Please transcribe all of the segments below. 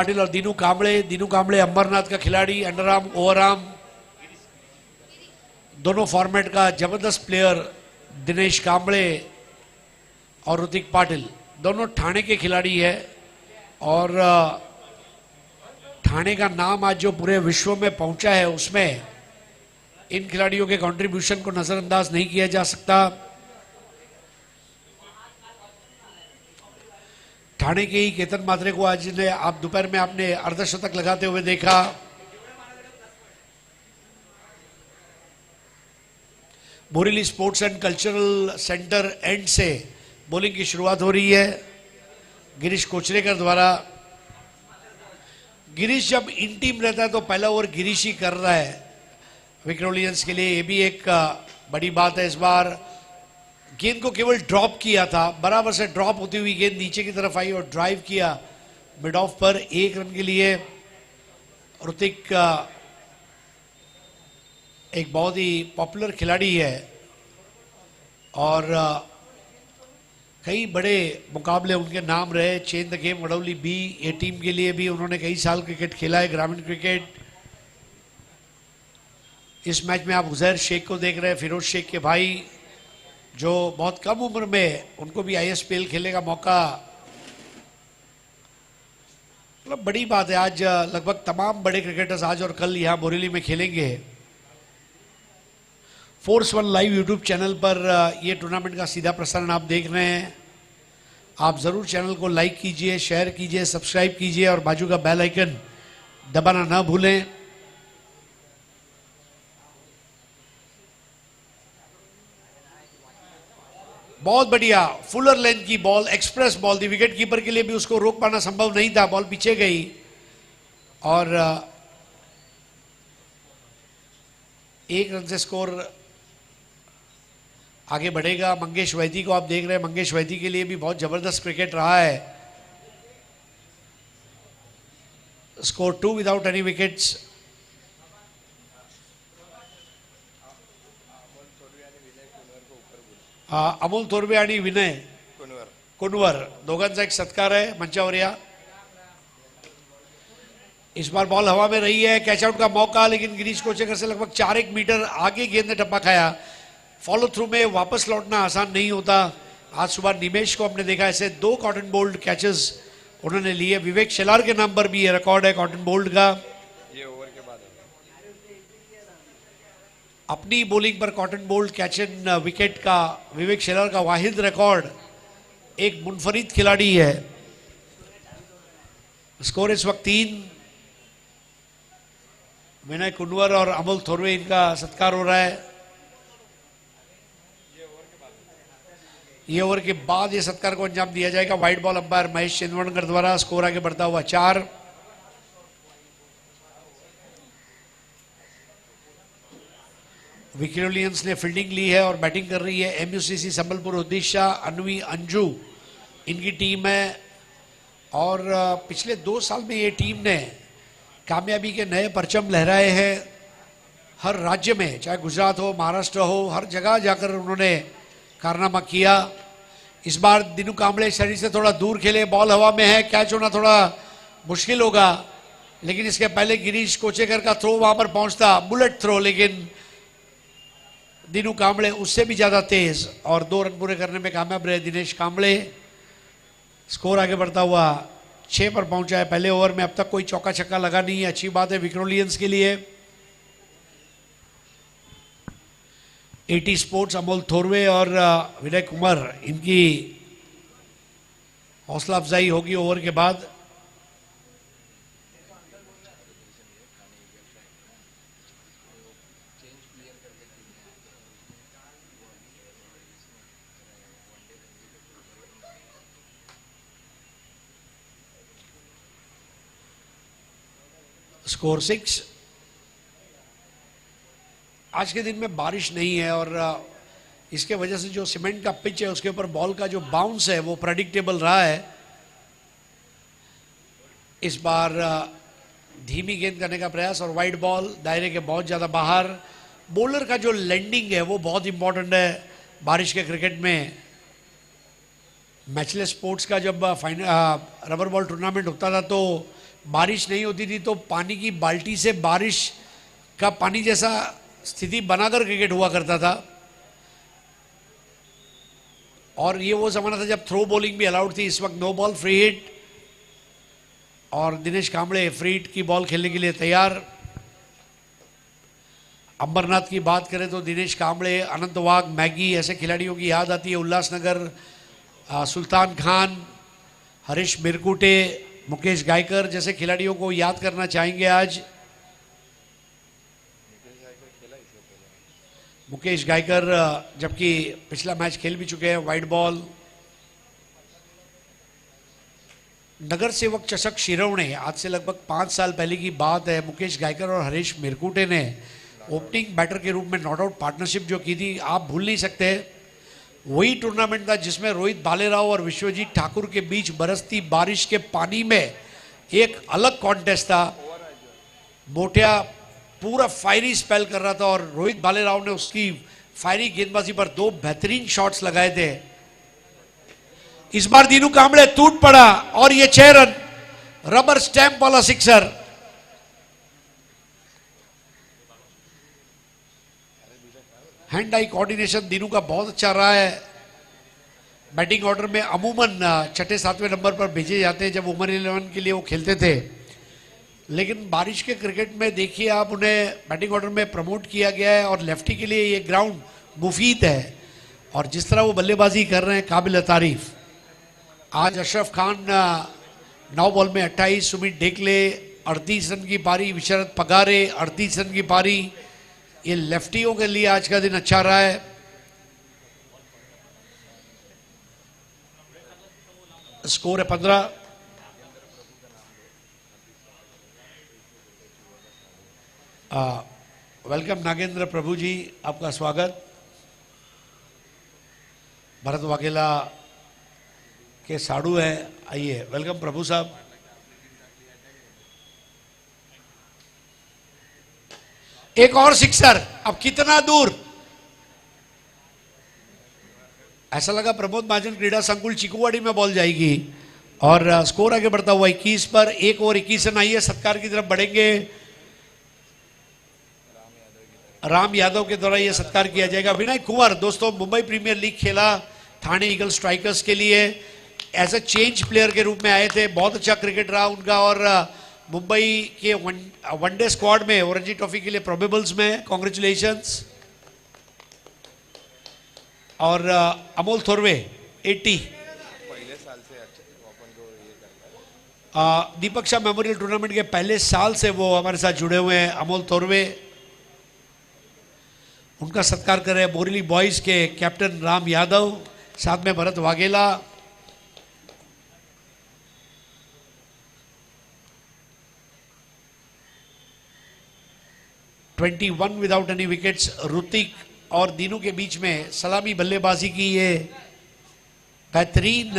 पाटिल और दीनू कांबळे अंबरनाथ का खिलाड़ी, अंडरआर्म ओवरआर्म दोनों फॉर्मेट का जबरदस्त प्लेयर दिनेश कांबळे और ऋतिक पाटिल दोनों ठाणे के खिलाड़ी है और ठाणे का नाम आज जो पूरे विश्व में पहुंचा है उसमें इन खिलाड़ियों के कंट्रीब्यूशन को नजरअंदाज नहीं किया जा सकता। ठाणे के ही केतन मात्रे को आज ने आप दोपहर में आपने अर्धशतक लगाते हुए देखा। Borivali sports and cultural centre and से बॉलिंग की शुरुआत हो रही है गिरीश कोचरेकर द्वारा। गिरीश जब इन टीम रहता है तो पहला ओवर गिरीश ही कर रहा है विक्टोरियंस के लिए, ये भी एक बड़ी बात है। इस बार गेंद को केवल ड्रॉप किया था, बराबर से ड्रॉप होती हुई गेंद नीचे की तरफ आई और ड्राइव किया मिड ऑफ पर 1 रन के लिए। ऋतिक एक बहुत ही पॉपुलर खिलाड़ी है और कई बड़े मुकाबले उनके नाम रहे। चेंज द गेम वडौली बी, ये टीम के लिए भी उन्होंने कई साल क्रिकेट खेला है, ग्रामीण क्रिकेट। इस मैच में आप उजैर शेख को देख रहे हैं, फिरोज शेख के भाई, जो बहुत कम उम्र में उनको भी आईएसपीएल खेलने का मौका, मतलब बड़ी बात है। आज लगभग तमाम बड़े क्रिकेटर्स आज और कल यहां बोरीली में खेलेंगे। Force one live YouTube channel पर ये टूर्नामेंट का सीधा प्रसारण आप देख रहे हैं। आप जरूर चैनल को लाइक कीजिए, शेयर कीजिए, सब्सक्राइब कीजिए और बाजू का बेल आइकन दबाना ना भूलें। बहुत बढ़िया फुलर लेंथ की बॉल, एक्सप्रेस बॉल थी, विकेट कीपर के लिए भी उसको रोक पाना संभव नहीं था, बॉल पीछे गई और 1 रन से स्कोर आगे बढ़ेगा। मंगेश वैदी को आप देख रहे हैं, मंगेश वैदी के लिए भी बहुत जबरदस्त क्रिकेट रहा है। Score 2 without any wickets. Amol Thorve आणि विनय कुनवर दोघांचा एक सत्कार है मंचावर या। इस बार बॉल हवा में रही है, कैच आउट का मौका, लेकिन गिरीश कोचेकर से लगभग 4-1 मीटर आगे गेंद ने टप्पा खाया। फॉलो थ्रू में वापस लौटना आसान नहीं होता। आज सुबह निमेश को हमने देखा, ऐसे 2 कॉटन बोल्ड कैचेस उन्होंने लिए। विवेक शेलार के नाम पर भी ये रिकॉर्ड है कॉटन बोल्ड का। ये ओवर के बाद अपनी बॉलिंग पर caught and bowled catch in wicket का विवेक शेलार का वाहिद रिकॉर्ड एक मुनफरिद खिलाड़ी है। स्कोर इस वक्त 3। विनय कुनवर और अमोल थोरवे, इनका सत्कार हो रहा है। ये ओवर के बाद ये सत्कार को अंजाम दिया जाएगा वाइड बॉल अंपायर महेश चिंदवणकर द्वारा। स्कोर आगे बढ़ता हुआ 4। विक्टोरियंस ने फील्डिंग ली है और बैटिंग कर रही है एमयूसीसी संबलपुर ओडिशा, अनवी अंजू इनकी टीम है। और पिछले 2 साल में ये टीम ने कामयाबी के नए परचम लहराए हैं हर राज्य में, चाहे गुजरात हो, महाराष्ट्र हो, हर जगह जाकर उन्होंने कारनामा किया। इस बार दीनू कांबळे शरीर से थोड़ा दूर खेले, बॉल हवा में है, कैच होना थोड़ा मुश्किल होगा, लेकिन इसके पहले गिरीश कोचेकर का थ्रो वहां पर पहुंचता, बुलेट थ्रो, लेकिन दीनू कांबळे उससे भी ज्यादा तेज और 2 रन पूरे करने में कामयाब रहे दिनेश कांबळे। स्कोर आगे बढ़ता हुआ 6 पर पहुंचा है। पहले ओवर में अब तक कोई चौका छक्का लगा नहीं है, अच्छी बात है विक्टोरियंस के लिए। 80 स्पोर्ट्स अमोल थोरवे और विनय कुमार, इनकी हौसला अफजाई होगी ओवर के बाद। स्कोर 6। आज के दिन में बारिश नहीं है और इसके वजह से जो सीमेंट का पिच है उसके ऊपर बॉल का जो बाउंस है वो प्रेडिक्टेबल रहा है। इस बार धीमी गेंद करने का प्रयास और वाइड बॉल दायरे के बहुत ज़्यादा बाहर। बॉलर का जो लैंडिंग है वो बहुत इंपॉर्टेंट है बारिश के क्रिकेट में। मैचलेस स्पोर्ट्स का जब फाइनल रबर बॉल टूर्नामेंट होता था तो बारिश नहीं होती थी तो पानी की बाल्टी से बारिश का पानी जैसा स्थिति बनाकर क्रिकेट हुआ करता था। और ये वो जमाना था जब थ्रो बॉलिंग भी अलाउड थी। इस वक्त नो बॉल फ्री हिट और दिनेश कांबळे फ्री हिट की बॉल खेलने के लिए तैयार। अंबरनाथ की बात करें तो दिनेश कांबळे, अनंत वाघ, मैगी ऐसे खिलाड़ियों की याद आती है। उल्लासनगर सुल्तान खान, हरीश मिरकुटे, मुकेश गायकर जैसे खिलाड़ियों को याद करना चाहेंगे आज। मुकेश गायकर जबकि पिछला मैच खेल भी चुके हैं, वाइड बॉल। नगर सेवक चषक शिरवणे, आज से लगभग 5 साल पहले की बात है। मुकेश गायकर और हरीश मिरकुटे ने ओपनिंग बैटर के रूप में नॉट आउट पार्टनरशिप जो की थी, आप भूल नहीं सकते। वही टूर्नामेंट था जिसमें रोहित भालेराव और विश्वजीत ठाकुर के बीच बरसती बारिश के पानी में एक अलग कॉन्टेस्ट था। मोटिया पूरा फायरी स्पेल कर रहा था और रोहित भालेराव ने उसकी फायरी गेंदबाजी पर 2 बेहतरीन शॉट्स लगाए थे। इस बार दीनू कांबळे टूट पड़ा और ये 6 रन, रबर स्टैंप वाला sixer. Hand eye coordination Dinu का बहुत अच्छा रहा है। बैटिंग ऑर्डर में अमूमन 6-7वें नंबर पर भेजे जाते हैं जब उमर 11 के लिए वो खेलते थे, लेकिन बारिश के क्रिकेट में देखिए आप, उन्हें बैटिंग ऑर्डर में प्रमोट किया गया है और लेफ्टी के लिए ये ग्राउंड मुफीद है। और जिस तरह वो बल्लेबाजी कर रहे हैं, काबिल तारीफ। आज अशरफ खान 9 बॉल में 28, सुमित डेकले 38 रन की पारी, विशरत पगारे 38 रन की पारी। ये लेफ्टियों के लिए आज का दिन अच्छा रहा है। स्कोर है 15। वेलकम नागेंद्र प्रभु जी, आपका स्वागत। भरत वाघेला के साड़ू हैं, आइए। वेलकम प्रभु साहब। एक और सिक्सर, अब कितना दूर। ऐसा लगा प्रमोद महाजन क्रीडा संकुल चिकुवाड़ी में बॉल जाएगी। और स्कोर आगे बढ़ता हुआ 21 पर। 1 ओवर 21 रन। आइए सत्कार की तरफ बढ़ेंगे। राम यादव के द्वारा यह सत्कार किया जाएगा। विनय कुंवर दोस्तों मुंबई प्रीमियर लीग खेला थाने ईगल स्ट्राइकर्स के लिए, एज ए चेंज प्लेयर के रूप में आए थे। बहुत अच्छा क्रिकेट रहा उनका और मुंबई के वनडे स्क्वाड में और रणजी ट्रॉफी के लिए प्रोबेबल्स में। कॉन्ग्रेचुलेशंस। और अमोल थोरवे 80। दीपक शाह मेमोरियल टूर्नामेंट के पहले साल से वो हमारे साथ जुड़े हुए हैं। अमोल थोरवे, उनका सत्कार कर रहे हैं बोरीली बॉयज के कैप्टन राम यादव, साथ में Bharat Vaghela. (21 without any wickets. Hrithik और दीनू के बीच में सलामी बल्लेबाजी की ये बेहतरीन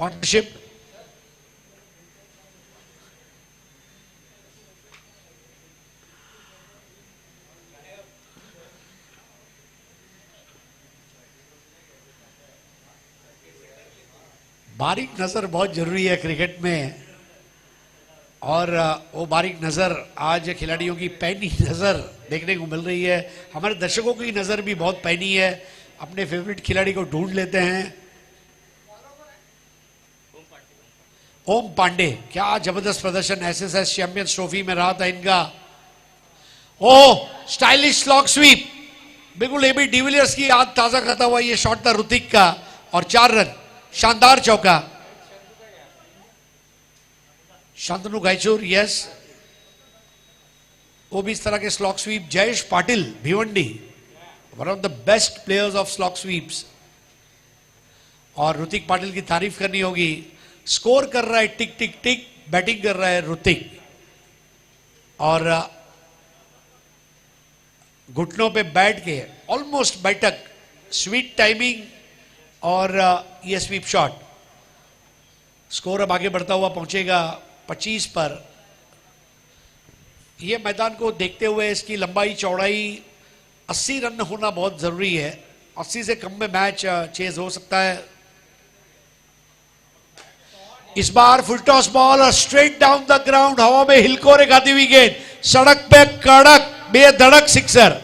पार्टनरशिप। बारीक नजर बहुत जरूरी है क्रिकेट में और वो बारीक नजर आज खिलाड़ियों की पैनी नजर देखने को मिल रही है। हमारे दर्शकों की नजर भी बहुत पैनी है, अपने फेवरेट खिलाड़ी को ढूंढ लेते हैं। ओम पांडे, क्या जबरदस्त प्रदर्शन एसएसएस चैंपियंस ट्रॉफी में रहा था इनका। ओ स्टाइलिश स्लॉग स्वीप, बिल्कुल एबी डिविलियर्स की याद ताजा करता हुआ ये शॉट था ऋतिक का और 4 रन, शानदार चौका। शांतनु गायचूर, यस, वो भी इस तरह के slog sweep. Jayesh Patil Bhiwandi, one of the best players of slog sweeps. और ऋतिक पाटिल की तारीफ करनी होगी। स्कोर कर रहा है टिक टिक टिक, बैटिंग कर रहा है ऋतिक और घुटनों पे बैठ के ऑलमोस्ट बैठक, स्वीट टाइमिंग और ये स्वीप शॉट। स्कोर अब आगे बढ़ता हुआ पहुंचेगा 25 पर। यह मैदान को देखते हुए इसकी लंबाई चौड़ाई 80 रन होना बहुत जरूरी है। 80 से कम में मैच चेज हो सकता है। इस बार फुल टॉस बॉल और स्ट्रेट डाउन द ग्राउंड, हवा में हिलकोरे खाती हुई गेंद, सड़क पे कड़क बेधड़क सिक्सर।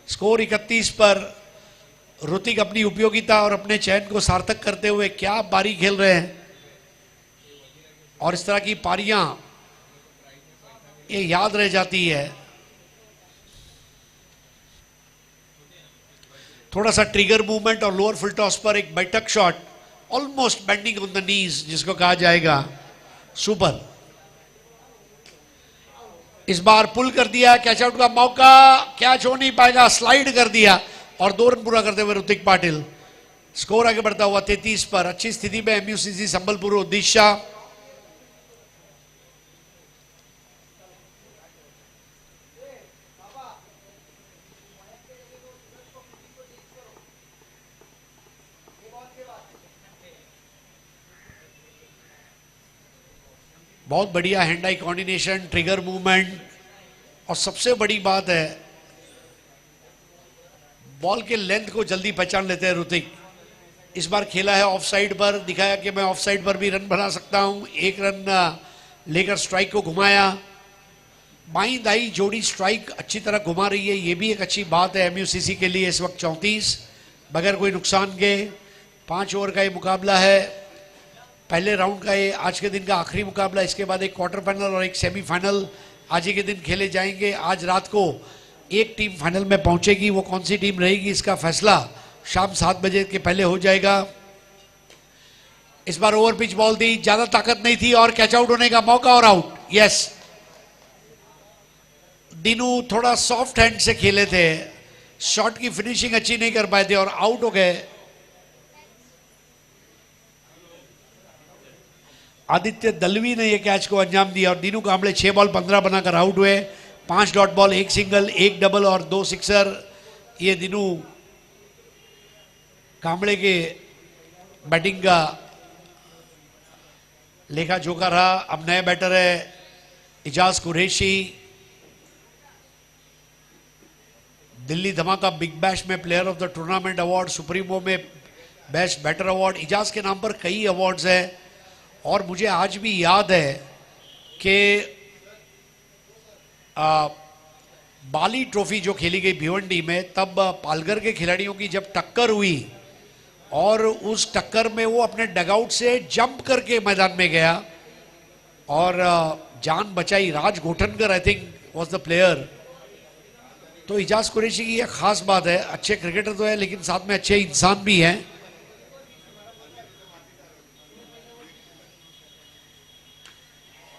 स्कोर 31 पर। ऋतिक अपनी उपयोगिता और अपने चयन को सार्थक करते हुए क्या पारी खेल रहे हैं, और इस तरह की पारियां ये याद रह जाती है। थोड़ा सा ट्रिगर मूवमेंट और लोअर फुल टॉस पर एक बैठक shot, almost bending on the knees जिसको कहा जाएगा, सुपर। इस बार पुल कर दिया, कैच आउट का मौका, कैच हो नहीं पाएगा, स्लाइड कर दिया और 2 रन पूरा करते हुए ऋतिक पाटिल। स्कोर आगे बढ़ता हुआ 33 पर। अच्छी स्थिति में एमयूसीसी संबलपुर ओडिशा। बहुत बढ़िया hand eye coordination, trigger movement, और सबसे बड़ी बात है बॉल के लेंथ को जल्दी पहचान लेते हैं ऋतिक। इस बार खेला है ऑफ साइड पर, दिखाया कि मैं ऑफ साइड पर भी रन बना सकता हूं। 1 रन लेकर स्ट्राइक को घुमाया। बाई दाई जोड़ी स्ट्राइक अच्छी तरह घुमा रही है, ये भी एक अच्छी बात है एमयूसीसी के लिए। इस वक्त 34 बगैर कोई नुकसान के। 5 ओवर का ये मुकाबला है, पहले राउंड का ये आज के दिन का आखिरी मुकाबला। इसके बाद एक क्वार्टर फाइनल और एक सेमीफाइनल आज ही के दिन खेले जाएंगे। आज रात को एक टीम फाइनल में पहुंचेगी, वो कौन सी टीम रहेगी इसका फैसला शाम 7 बजे के पहले हो जाएगा। इस बार ओवर पिच बॉल दी, ज्यादा ताकत नहीं थी और कैच आउट होने का मौका और आउट। यस, दिनू थोड़ा सॉफ्ट हैंड से खेले थे, शॉट की फिनिशिंग अच्छी नहीं कर पाए थे और आउट हो गए। आदित्य दलवी ने यह कैच को अंजाम दिया और दीनू कांबळे 6 बॉल 15 बनाकर आउट हुए। 5 डॉट बॉल, 1 सिंगल, 1 डबल और 2 सिक्सर। ये दीनू कांबळे के बैटिंग का लेखा जोखा रहा। अब नए बैटर है इजाज कुरैशी। दिल्ली धमाका बिग बैश में player of the tournament award, supremo में बेस्ट बैटर अवार्ड, इजाज के नाम पर कई अवार्ड्स हैं। और मुझे आज भी याद है कि बाली ट्रॉफी जो खेली गई भिवंडी में, तब पालघर के खिलाड़ियों की जब टक्कर हुई और उस टक्कर में वो अपने डगआउट से जंप करके मैदान में गया और जान बचाई। Raj Gothankar I think was the player. तो इजाज कुरैशी की यह खास बात है, अच्छे क्रिकेटर तो है लेकिन साथ में अच्छे इंसान भी हैं।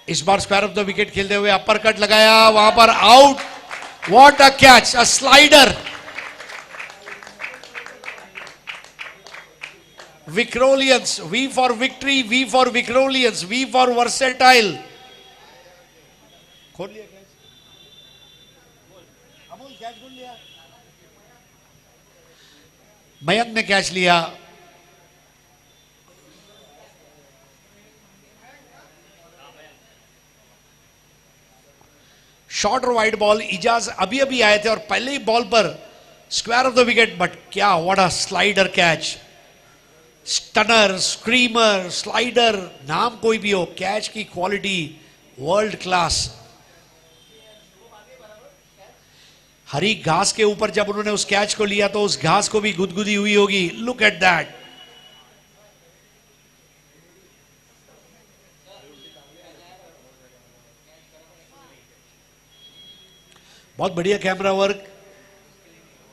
इस बार स्क्वायर ऑफ द विकेट खेलते हुए अपर कट लगाया, वहां पर out. What a catch, a slider. Vikrolians, V for victory, V for Vikrolians, V for versatile. खोल लिया कैच, अमोल कैच खोल लिया। मयंक ने कैच लिया। शॉर्ट और वाइड बॉल, इजाज अभी अभी आए थे और पहले ही बॉल पर square of the wicket, but क्या what a slider catch. Stunner, screamer, slider, नाम कोई भी हो, कैच की क्वालिटी वर्ल्ड क्लास। हरी घास के ऊपर जब उन्होंने उस कैच को लिया तो उस घास को भी गुदगुदी हुई होगी। Look at that. बहुत बढ़िया कैमरा वर्क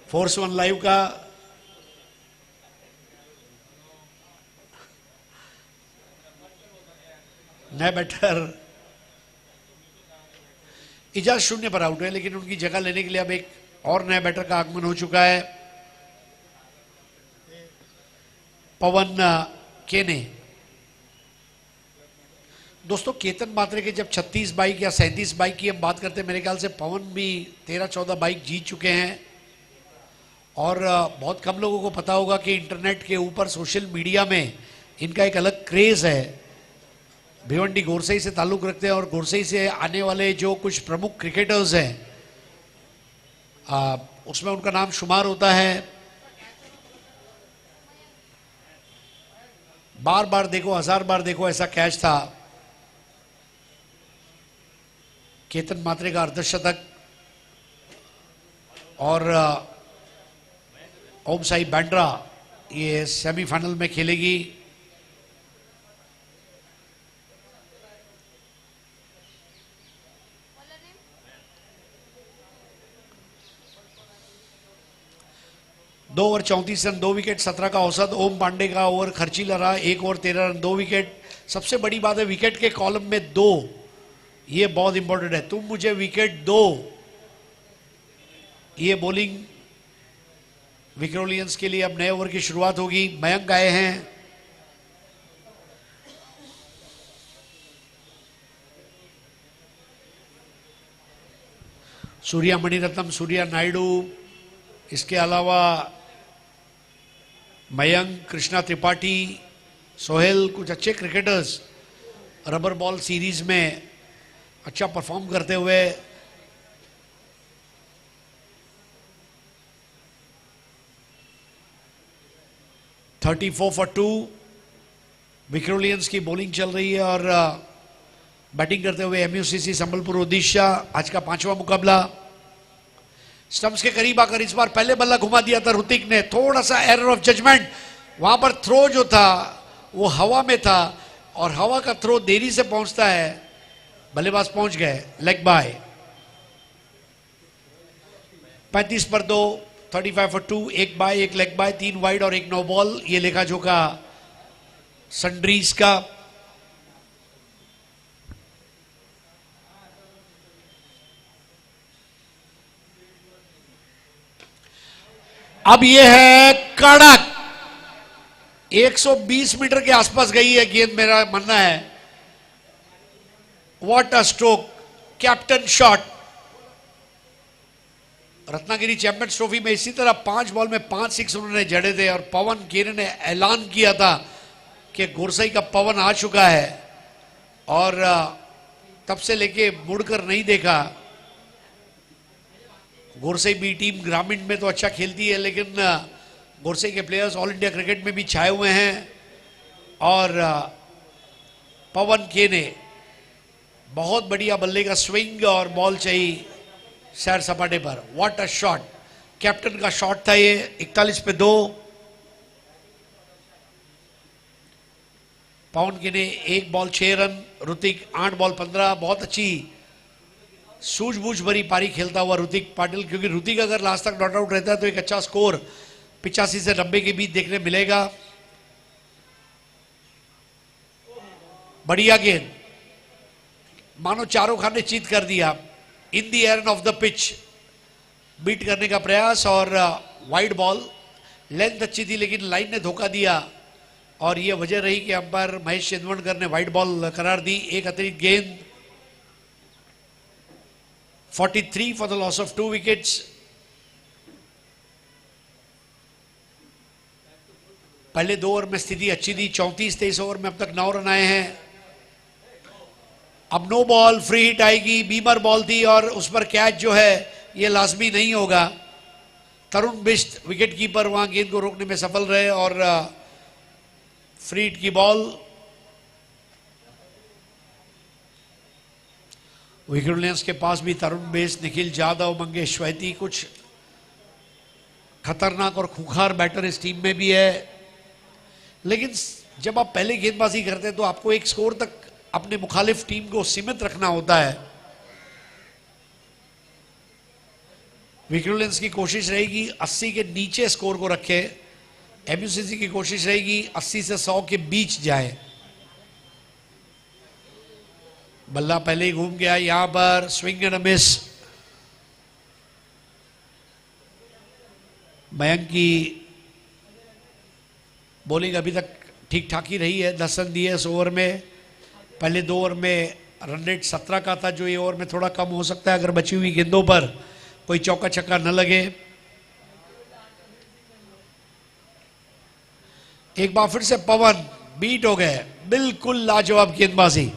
फोर्स 1 लाइव का। नए बैटर इजाज 0 पर आउट है, लेकिन उनकी जगह लेने के लिए अब एक और नए बैटर का आगमन हो चुका है, पवन केने। दोस्तों केतन मात्रे के जब 36 बाइक या 37 बाइक की हम बात करते हैं, मेरे ख्याल से पवन भी 13-14 बाइक जीत चुके हैं। और बहुत कम लोगों को पता होगा कि इंटरनेट के ऊपर सोशल मीडिया में इनका एक अलग क्रेज है। भिवंडी गोरसई से ताल्लुक रखते हैं और गोरसई से आने वाले जो कुछ प्रमुख क्रिकेटर्स हैं उसमें उनका नाम शुमार होता है। बार बार देखो, 1000 बार देखो, ऐसा कैच था। केतन मात्रे का अर्धशतक और ओम साई बांद्रा ये सेमीफाइनल में खेलेगी। दो ओवर 34 रन 2 विकेट 17 का औसत। ओम पांडे का ओवर खर्चीला रहा, 1 ओवर 13 रन 2 विकेट। सबसे बड़ी बात है विकेट के कॉलम में 2, ये बहुत इंपॉर्टेंट है। तुम मुझे विकेट दो, ये बॉलिंग विक्टोरियंस के लिए अब नए ओवर की शुरुआत होगी। मयंक आए हैं, सूर्या मणिरत्नम, सूर्या नायडू, इसके अलावा मयंक, कृष्णा त्रिपाठी, सोहेल, कुछ अच्छे क्रिकेटर्स रबर बॉल सीरीज में अच्छा परफॉर्म करते हुए। थर्टी 34 for 2 विक्टोरियंस की बॉलिंग चल रही है और बैटिंग करते हुए एमयूसीसी संबलपुर ओडिशा। आज का 5वां मुकाबला। स्टंप्स के करीब आकर इस बार पहले बल्ला घुमा दिया था ऋतिक ने, थोड़ा सा एरर ऑफ जजमेंट। वहां पर थ्रो जो था वो हवा में था और हवा का थ्रो देरी से पहुंचता है, बल्लेबाज पहुंच गए। लेग बाय 35 पर 2, 35 for 2, 1 bye 1 leg bye, 3 wide और 1 नो बॉल। ये लेखा जोखा सनड्रीज का। अब ये है कड़क, 120 मीटर के आसपास गई है गेंद, मेरा मानना है। What a stroke, captain shot. Ratnagiri champions trophy में इसी तरह 5 बॉल में 5 6 उन्होंने जड़े थे और पवन केरे ने ऐलान किया था कि गुरसई का पवन आ चुका है और तब से लेके मुड़कर नहीं देखा। गुरसई भी टीम ग्रामीण में तो अच्छा खेलती है, लेकिन गुरसई के प्लेयर्स ऑल इंडिया क्रिकेट में भी छाए हुए हैं और पवन के ने बहुत बढ़िया बल्ले का स्विंग और बॉल चाहिए सैर सपाटे पर। व्हाट अ शॉट, कैप्टन का शॉट था ये। 41 पे 2। पवन के ने 1 बॉल 6 रन, ऋतिक 8 बॉल 15। बहुत अच्छी सूझबूझ भरी पारी खेलता हुआ ऋतिक पाटिल, क्योंकि ऋतिक अगर लास्ट तक नॉट आउट रहता है तो एक अच्छा स्कोर 85 से 90 के बीच देखने मिलेगा। बढ़िया गेंद, मानो चारों खाने चीत कर दिया। In the air of the pitch beat करने का प्रयास और वाइड बॉल। लेंथ अच्छी थी लेकिन लाइन ने धोखा दिया और यह वजह रही कि अंपायर महेश चंदवणकर ने वाइड बॉल करार दी। एक अतिरिक्त गेंद। 43 for the loss of 2 wickets. पहले 2 ओवर में स्थिति अच्छी थी। 34-23 ओवर में अब तक 9 रन आए हैं। अब नो बॉल, फ्री हिट आएगी। बीमर बॉल थी और उस पर कैच जो है ये लाजमी नहीं होगा। तरुण बिष्ट विकेट कीपर वहां गेंद को रोकने में सफल रहे और फ्री हिट की बॉल। विक्टोरियंस के पास भी तरुण बेस, निखिल जाधव, मंगेश श्वेती, कुछ खतरनाक और खूंखार बैटर इस टीम में भी है। लेकिन जब आप पहले गेंदबाजी करते हैं तो आपको एक स्कोर तक अपने मुखालिफ टीम को सीमित रखना होता है। विक्टोरियंस की कोशिश रहेगी 80 के नीचे स्कोर को रखे। एमयूसीसी की कोशिश रहेगी 80 से 100 के बीच जाए। बल्ला पहले ही घूम गया। यहां पर स्विंग एंड मिस। मयंक की बॉलिंग अभी तक ठीक ठाक ही रही है। 10 रन दिए इस ओवर में। पहले 2 ओवर में रन रेट 17 का था, जो ये ओवर में थोड़ा कम हो सकता है अगर बची हुई गेंदों पर कोई चौका छक्का न लगे। एक बार फिर से पवन बीट हो गए। बिल्कुल लाजवाब गेंदबाजी।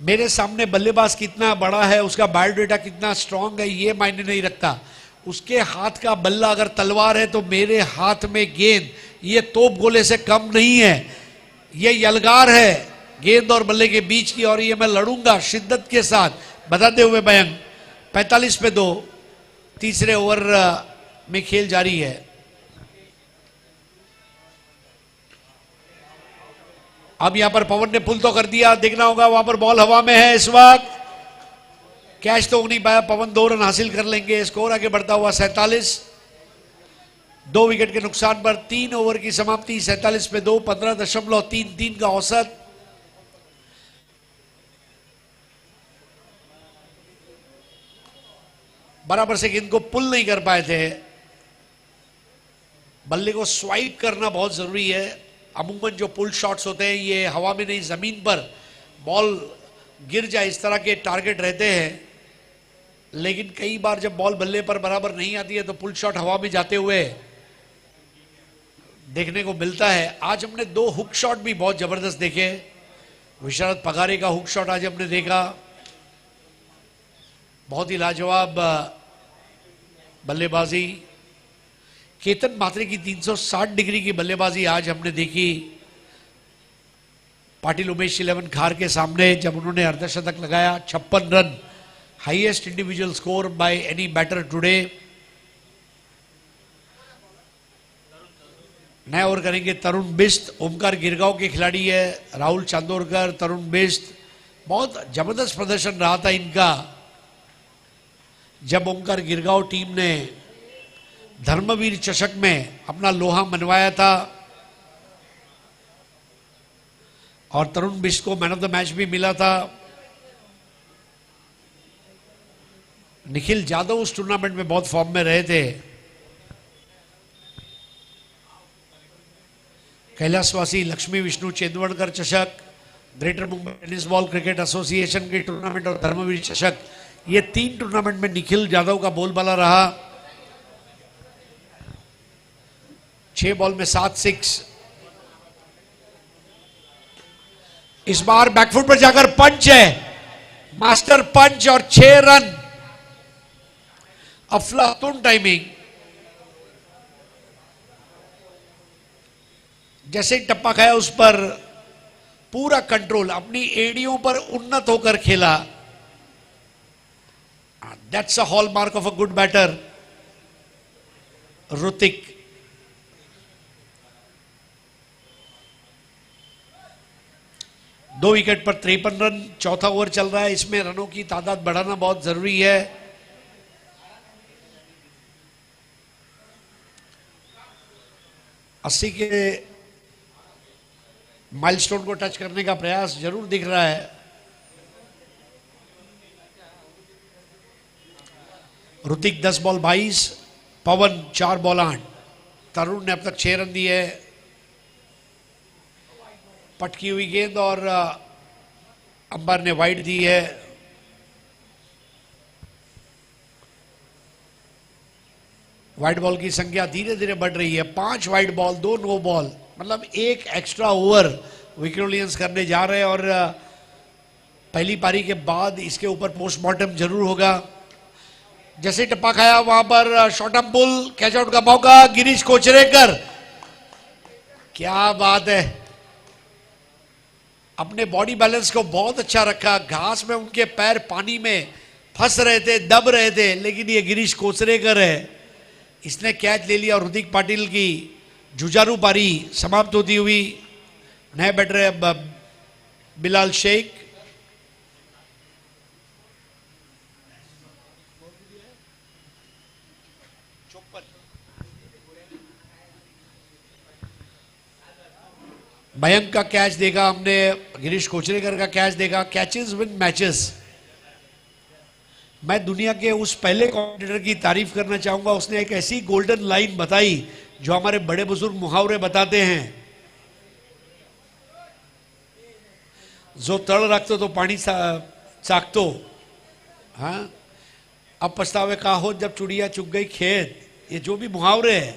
मेरे सामने बल्लेबाज कितना बड़ा है, उसका बायोडेटा कितना स्ट्रांग है, ये मायने नहीं रखता। उसके हाथ का बल्ला अगर तलवार है तो मेरे हाथ में गेंद ये तोप गोले से कम नहीं है। ये यलगार है गेंद और बल्ले के बीच की, और ये मैं लड़ूंगा शिद्दत के साथ बताते हुए मयंक। 45 पे 2, तीसरे ओवर में खेल जारी है। अब यहां पर पवन ने पुल तो कर दिया, देखना होगा वहां पर बॉल हवा में है इस वक्त, कैच तो हो नहीं पाया। पवन 2 रन हासिल कर लेंगे, स्कोर आगे बढ़ता हुआ 47, 2 विकेट के नुकसान पर 3 ओवर की समाप्ति। 47 पे 2, 15.33 का औसत। बराबर से गेंद को पुल नहीं कर पाए थे। बल्ले को स्वाइप करना बहुत जरूरी है। अमूमन जो पुल शॉट्स होते हैं ये हवा में नहीं, जमीन पर बॉल गिर जाए इस तरह के टारगेट रहते हैं, लेकिन कई बार जब बॉल बल्ले पर बराबर नहीं आती है तो पुल शॉट हवा में जाते हुए देखने को मिलता है। आज हमने 2 हुक शॉट भी बहुत जबरदस्त देखे। विशारद पगारे का हुक शॉट आज हमने देखा, बहुत ही लाजवाब बल्लेबाजी। केतन मात्रे की 360 डिग्री की बल्लेबाजी आज हमने देखी पाटिल उमेश 11 खार के सामने, जब उन्होंने अर्धशतक लगाया। 56 run, highest individual score by any batter today. नया ओवर करेंगे तरुण बिस्ट, ओमकार गिरगांव के खिलाड़ी है। राहुल चांदोरकर, तरुण बिस्ट, बहुत जबरदस्त प्रदर्शन रहा था इनका जब ओमकार गिरगांव टीम ने धर्मवीर चषक में अपना लोहा मनवाया था, और तरुण बिस्ट को मैन ऑफ द मैच भी मिला था। निखिल जादव उस टूर्नामेंट में बहुत फॉर्म में रहे थे। कैलाशवासी लक्ष्मी विष्णु चेंदवड़कर चषक, greater Mumbai tennis ball cricket association के टूर्नामेंट और धर्मवीर चषक, ये 3 टूर्नामेंट में निखिल जादव का बोलबाला रहा। 6 बॉल में 7 6। इस बार बैकफुट पर जाकर पंच है, मास्टर पंच, और 6 रन। अफलातून टाइमिंग, जैसे ही टप्पा खाया उस पर पूरा कंट्रोल, अपनी एड़ियों पर उन्नत होकर खेला। That's a hallmark of a good batter Hrithik. दो विकेट पर 53 रन, चौथा ओवर चल रहा है। इसमें रनों की तादाद बढ़ाना बहुत जरूरी है। अस्सी के माइलस्टोन को टच करने का प्रयास जरूर दिख रहा है। ऋतिक 10 बॉल 22, पवन 4 बॉल 8, तरुण ने अब तक 6 रन दिए। पटकी हुई गेंद और अंबर ने वाइड दी है। वाइड बॉल की संख्या धीरे धीरे बढ़ रही है। 5 वाइड बॉल, 2 नो बॉल, मतलब 1 एक्स्ट्रा ओवर विकेटोलियंस करने जा रहे हैं। और पहली पारी के बाद इसके ऊपर पोस्टमार्टम जरूर होगा। जैसे टप्पा खाया वहां पर शॉर्टम पुल, कैच आउट का मौका, गिरीश कोचरेकर, क्या बात है, अपने बॉडी बैलेंस को बहुत अच्छा रखा। घास में उनके पैर पानी में फंस रहे थे, दब रहे थे, लेकिन ये गिरीश कोचरेकर है, इसने कैच ले लिया। और ऋतिक पाटिल की जुझारू पारी समाप्त होती हुई। नए बैटर है बिलाल शेख। मयंक का कैच देखा हमने, गिरीश कोचरेकर का कैच देखा। Catches win matches. मैं दुनिया के उस पहले कमेंटेटर की तारीफ करना चाहूंगा, उसने एक ऐसी गोल्डन लाइन बताई जो हमारे बड़े बुजुर्ग मुहावरे बताते हैं, जो तड़ रखतो तो पानी चाकतो। हाँ, अब पछतावे का हो जब चुड़िया चुग गई खेत, ये जो भी मुहावरे है।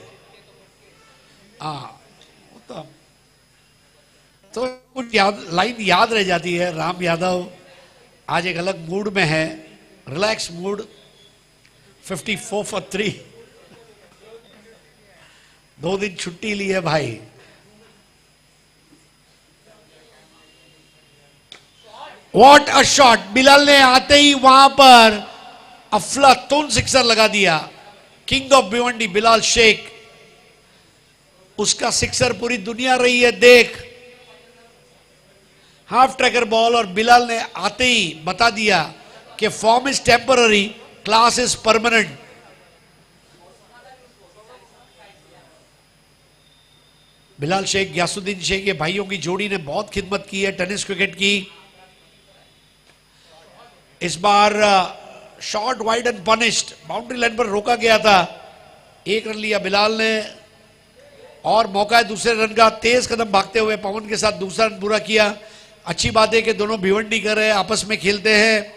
तो कुछ लाइन याद रह जाती है। राम यादव आज एक अलग मूड में है, रिलैक्स मूड। 54 for 3। 2 दिन छुट्टी ली है भाई। What a shot! बिलाल ने आते ही वहां पर अफलातून सिक्सर लगा दिया। किंग ऑफ भिवंडी बिलाल शेख, उसका सिक्सर पूरी दुनिया रही है देख। हाफ ट्रैकर बॉल और बिलाल ने आते ही बता दिया कि form is temporary, class is permanent. Bilal Shaikh, Gyasuddin Shaikh, ये भाइयों की जोड़ी ने बहुत खिदमत की है टेनिस क्रिकेट की। इस बार shot wide and punished, boundary line पर रोका गया था। 1 रन लिया बिलाल ने और मौका है दूसरे रन का। तेज कदम भागते हुए पवन के साथ दूसरा रन पूरा किया। अच्छी बात है कि दोनों भिवंडी कर रहे हैं, आपस में खेलते हैं,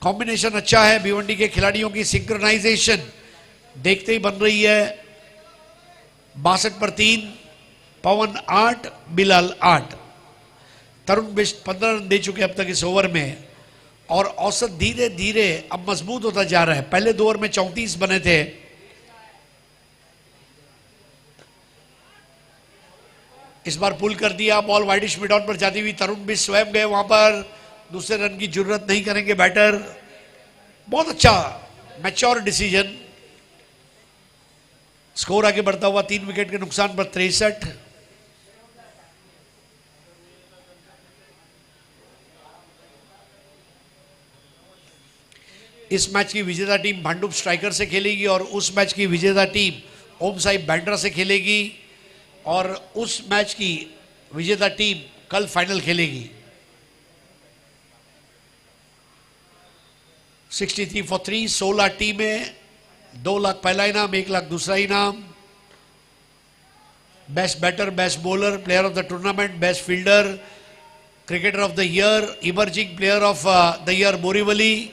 कॉम्बिनेशन अच्छा है। भिवंडी के खिलाड़ियों की सिंक्रोनाइजेशन देखते ही बन रही है। 62 पर 3, पवन 8, बिलाल 8। तरुण बिष्ट 15 रन दे चुके अब तक इस ओवर में और औसत धीरे धीरे अब मजबूत होता जा रहा है। पहले 2 ओवर में 34 बने थे। इस बार पुल कर दिया, बॉल वाइडिश मिड ऑन पर जाती हुई तरुण बिष्ट स्वयं गए वहां पर। दूसरे रन की जरूरत नहीं करेंगे बैटर। बहुत अच्छा मैच्योर डिसीजन। स्कोर आगे बढ़ता हुआ 3 विकेट के नुकसान पर 63। इस मैच की विजेता टीम भांडुप स्ट्राइकर से खेलेगी और उस मैच की विजेता टीम ओम साई बैंड्रा से खेलेगी और उस मैच की विजेता टीम कल फाइनल खेलेगी। 63 for 3, 16 टीमें, 2 लाख पहला इनाम, 1 लाख दूसरा इनाम। Best batter, best bowler, player of the tournament, best fielder, cricketer of the year, emerging player of the year Borivali,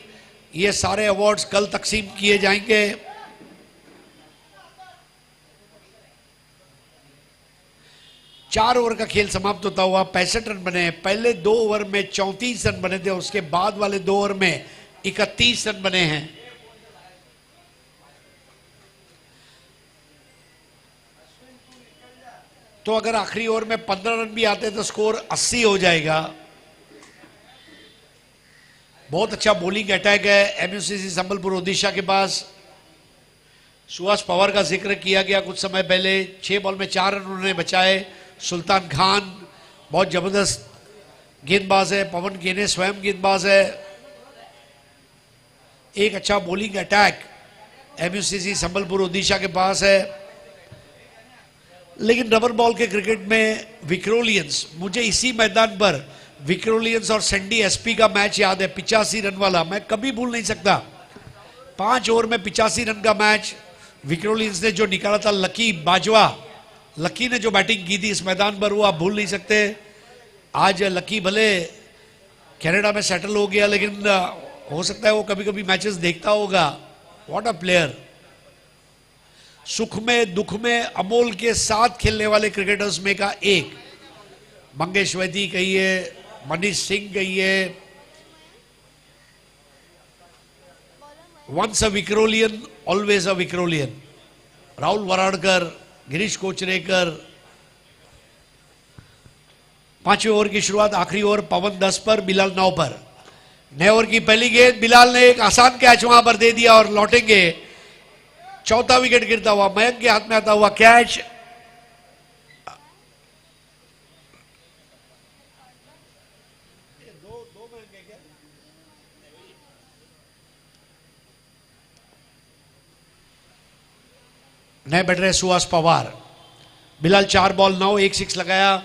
ये सारे अवार्ड्स कल तकसीम किए जाएंगे। चार ओवर का खेल समाप्त होता हुआ 65 रन बने। पहले 2 ओवर में 34 रन बने थे, उसके बाद वाले 2 ओवर में 31 रन बने हैं। तो अगर आखिरी ओवर में 15 रन भी आते तो स्कोर 80 हो जाएगा। बहुत अच्छा बॉलिंग अटैक है एमयूसीसी संबलपुर ओडिशा के पास। सुहास पवार का जिक्र किया गया कुछ समय पहले। 6 बॉल में 4 रन उन्होंने बचाए। सुल्तान खान बहुत जबरदस्त गेंदबाज है। पवन गेने स्वयं गेंदबाज है। एक अच्छा बॉलिंग अटैक एमयूसीसी संबलपुर ओडिशा के पास है। लेकिन रबर बॉल के क्रिकेट में विक्रोलियंस, मुझे इसी मैदान पर विक्रोलियंस और सैंडी एसपी का मैच याद है, 85 रन वाला, मैं कभी भूल नहीं सकता। 5 ओवर में 85 रन का मैच विक्रोलियंस ने जो निकाला था। लकी बाजवा, लकी ने जो बैटिंग की थी इस मैदान पर, वो आप भूल नहीं सकते। आज लकी भले कनाडा में सेटल हो गया, लेकिन हो सकता है वो कभी कभी मैचेस देखता होगा। What a player! सुख में दुख में अमोल के साथ खेलने वाले क्रिकेटर्स में का एक। मंगेश वैदी कहिए, मनीष सिंह कहिए, once a Vikrolian always a Vikrolian. Rahul Waradkar, Girish Kocharekar. 5वें ओवर की शुरुआत, आखिरी ओवर पवन 10 पर, बिलाल 9 पर। नए ओवर की पहली गेंद, बिलाल ने एक आसान कैच वहां पर दे दिया और लौटेंगे। चौथा विकेट गिरता हुआ, मयंक के हाथ में आता हुआ कैच। नए बैटर सुहास पवार। बिलाल 4 बॉल 9, 1 6 लगाया।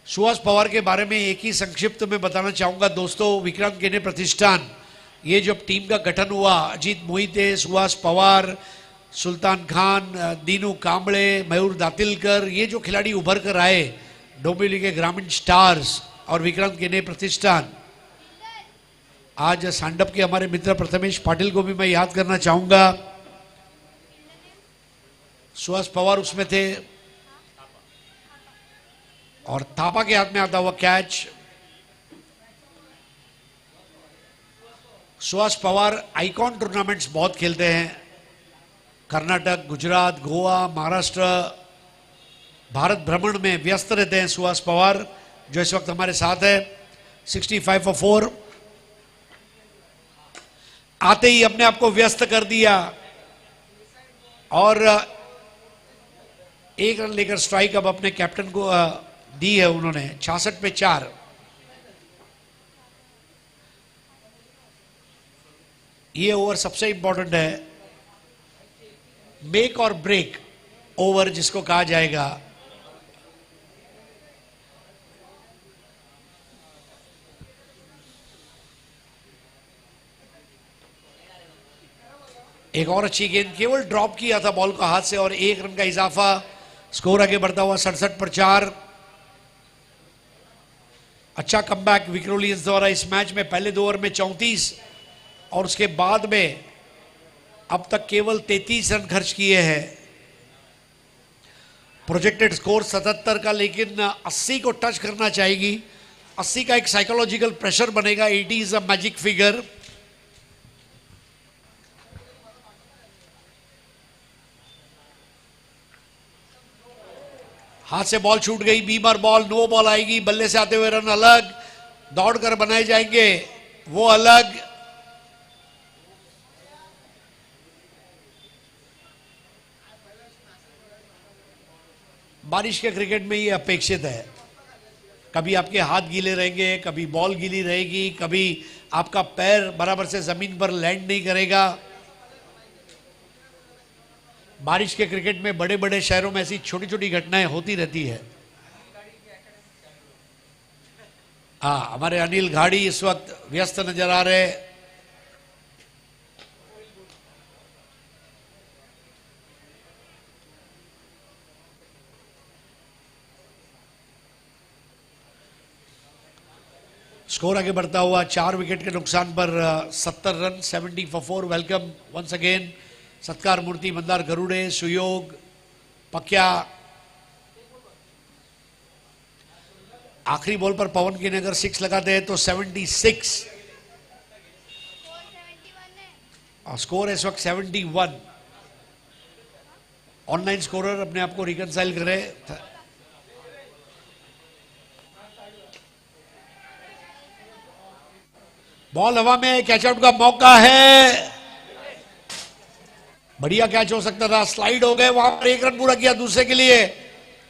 सुहास पवार के बारे में एक ही संक्षिप्त में बताना चाहूंगा दोस्तों। विक्रांत केने प्रतिष्ठान, ये जब टीम का गठन हुआ, अजीत मोहिते, सुहास पवार, सुल्तान खान, दीनू कांबळे, मयूर दातिलकर, ये जो खिलाड़ी उभर कर आए डोंबिवली के ग्रामीण स्टार्स और विक्रांत केने प्रतिष्ठान। आज सांडप के हमारे मित्र प्रथमेश पाटिल को भी मैं याद करना चाहूंगा। सुहास पवार उसमें थे और थापा के हाथ में आता हुआ catch. Suhas Pawar icon tournaments बहुत खेलते हैं। कर्नाटक, गुजरात, गोवा, महाराष्ट्र, भारत भ्रमण में व्यस्त रहते हैं सुहास पवार, जो इस वक्त हमारे साथ है। 65 for 4 आते ही अपने आप को व्यस्त कर दिया और एक रन लेकर स्ट्राइक अब अपने कैप्टन को दी है उन्होंने। 66 पे 4। ये ओवर सबसे इंपॉर्टेंट है, मेक और ब्रेक ओवर जिसको कहा जाएगा। एक और अच्छी गेंद, केवल ड्रॉप किया था बॉल को हाथ से और 1 रन का इजाफा। स्कोर आगे बढ़ता हुआ 67 पर 4। अच्छा कमबैक विक्टोरियंस द्वारा इस मैच में। पहले 2 ओवर में 34 और उसके बाद में अब तक केवल 33 रन खर्च किए हैं। प्रोजेक्टेड स्कोर 77 का, लेकिन 80 को टच करना चाहेगी। 80 का एक साइकोलॉजिकल प्रेशर बनेगा। 80 इज अ मैजिक फिगर। हाथ से बॉल छूट गई, बीमर बॉल, नो बॉल आएगी। बल्ले से आते हुए रन अलग, दौड़कर बनाए जाएंगे वो अलग। बारिश के क्रिकेट में ये अपेक्षित है, कभी आपके हाथ गीले रहेंगे, कभी बॉल गीली रहेगी, कभी आपका पैर बराबर से जमीन पर लैंड नहीं करेगा। बारिश के क्रिकेट में बड़े बड़े शहरों में ऐसी छोटी छोटी घटनाएं होती रहती है। हाँ, हमारे अनिल घाड़ी इस वक्त व्यस्त नजर आ रहे। स्कोर आगे बढ़ता हुआ 4 विकेट के नुकसान पर 70 run. 70 for 4। Welcome once again Satkar Murthy, Mandar Garude, सुयोग, पक्या। आखिरी बॉल पर पवन की ने अगर 6 लगाते हैं तो 76 और स्कोर इस वक्त 71। ऑनलाइन स्कोरर अपने आप को रिकंसाइल करे। बॉल हवा में, कैच आउट का मौका है। बढ़िया कैच हो सकता था, स्लाइड हो गए वहां पर। 1 रन पूरा किया दूसरे के लिए,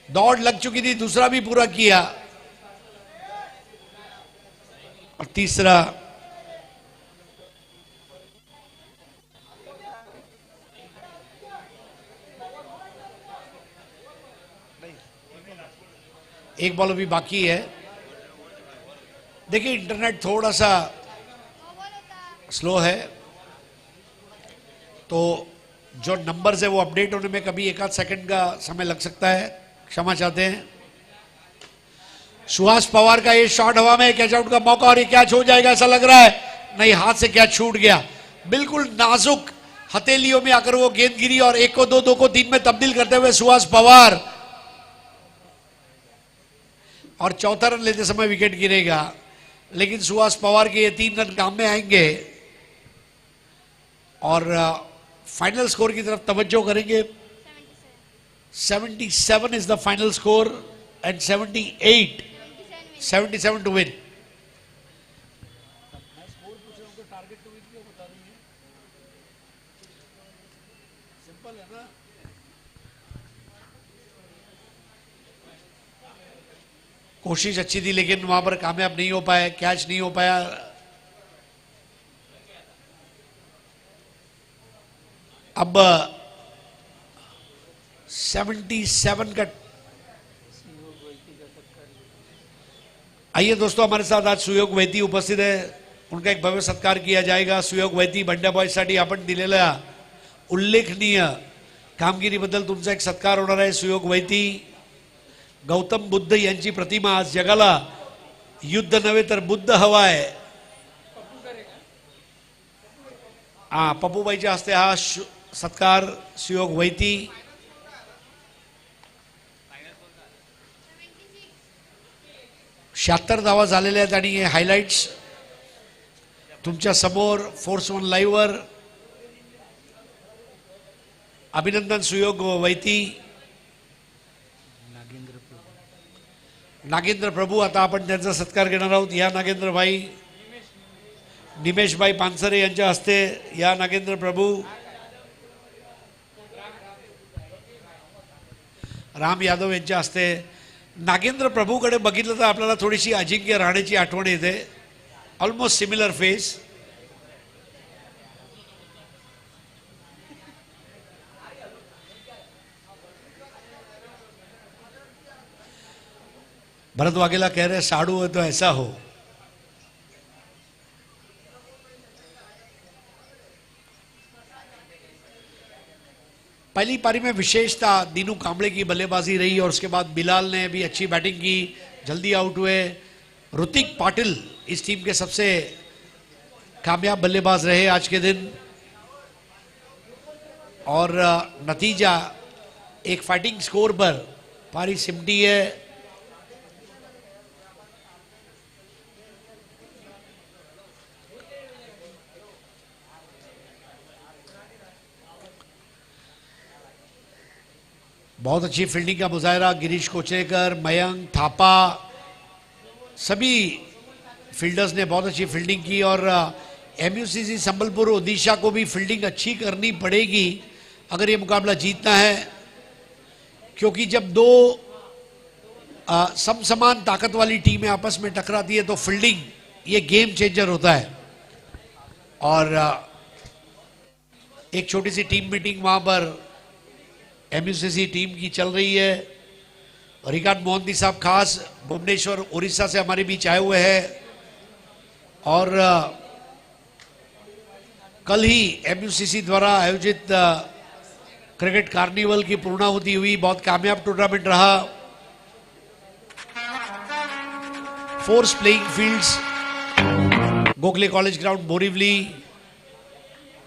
दौड़ लग चुकी थी, दूसरा भी पूरा किया। और तीसरा एक बॉल अभी बाकी है। देखिए इंटरनेट थोड़ा सा स्लो है, तो जो नंबर्स है वो अपडेट होने में कभी 1 आध सेकंड का समय लग सकता है, क्षमा चाहते हैं। सुहास पवार का ये शॉट हवा में, कैच आउट का मौका और ये कैच हो जाएगा ऐसा लग रहा है। नहीं, हाथ से कैच छूट गया। बिल्कुल नाजुक हथेलियों में आकर वो गेंद गिरी और 1 को 2, 2 को 3 में तब्दील करते हुए सुहास पवार। और चौथा रन लेते समय विकेट गिरेगा, लेकिन सुहास पवार के ये 3 रन काम में आएंगे। और फाइनल स्कोर की तरफ तवज्जो करेंगे। 77 is the final score and 77 to win. Simple है ना। कोशिश अच्छी थी लेकिन वहां पर कामयाब नहीं हो पाए, कैच नहीं हो पाया। अब 77 का। आइए दोस्तों, हमारे साथ आज सुयोग वैती उपस्थित है, उनका एक भव्य सत्कार किया जाएगा। सुयोग वैती बंड्या बॉयसाठी आपण दिलेल्या उल्लेखनीय कामगिरीबद्दल तुमचा एक सत्कार होणार आहे। सुयोग वैती, गौतम बुद्ध यांची प्रतिमा आज जगाला युद्ध नव्हे तर बुद्ध हवा आहे। हा, पप्पूबाईच्या हस्ते हा सत्कार सुयोग वैती। शहात्तर धावा झालेल्या आहेत आणि हे हायलाइट्स तुमच्या समोर फोर्स वन लाईव्ह वर। अभिनंदन सुयोग वैती, नागेंद्र प्रभू, आता आपण त्यांचा सत्कार घेणार आहोत. या नागेंद्र भाई, निमेश भाई पानसरे यांच्या हस्ते या नागेंद्र प्रभू. राम यादव यांच्या हस्ते. नागेंद्र प्रभूकडे बघितलं तर आपल्याला थोडीशी अजिंक्य राहण्याची आठवण येते. Almost similar face. Bharat Vaghela कह रहे साड़ू हो तो ऐसा हो. पहली पारी में विशेषता दीनू कांबळे की बल्लेबाजी रही और उसके बाद बिलाल ने भी अच्छी बैटिंग की, जल्दी आउट हुए. ऋतिक पाटिल इस टीम के सबसे कामयाब बल्लेबाज रहे आज के दिन. और नतीजा एक फाइटिंग स्कोर पर पारी सिमटी है. बहुत अच्छी फील्डिंग का मुजाहरा गिरीश कोचरेकर, मयंक थापा, सभी फील्डर्स ने बहुत अच्छी फील्डिंग की. और एमयूसीसी संबलपुर ओडिशा को भी फील्डिंग अच्छी करनी पड़ेगी अगर ये मुकाबला जीतना है, क्योंकि जब दो समसमान ताकत वाली टीमें आपस में टकराती है तो फील्डिंग ये गेम चेंजर होता है. और एक छोटी सी टीम मीटिंग वहां पर एमयूसीसी टीम की चल रही है. रिकार्ड मोहंती साहब खास भुवनेश्वर उड़ीसा से हमारे बीच आए हुए हैं. और कल ही एमयूसीसी द्वारा आयोजित क्रिकेट कार्निवल की पूर्णाहुति हुई. बहुत कामयाब टूर्नामेंट रहा. 4 playing fields, Gokhale college ground Borivali.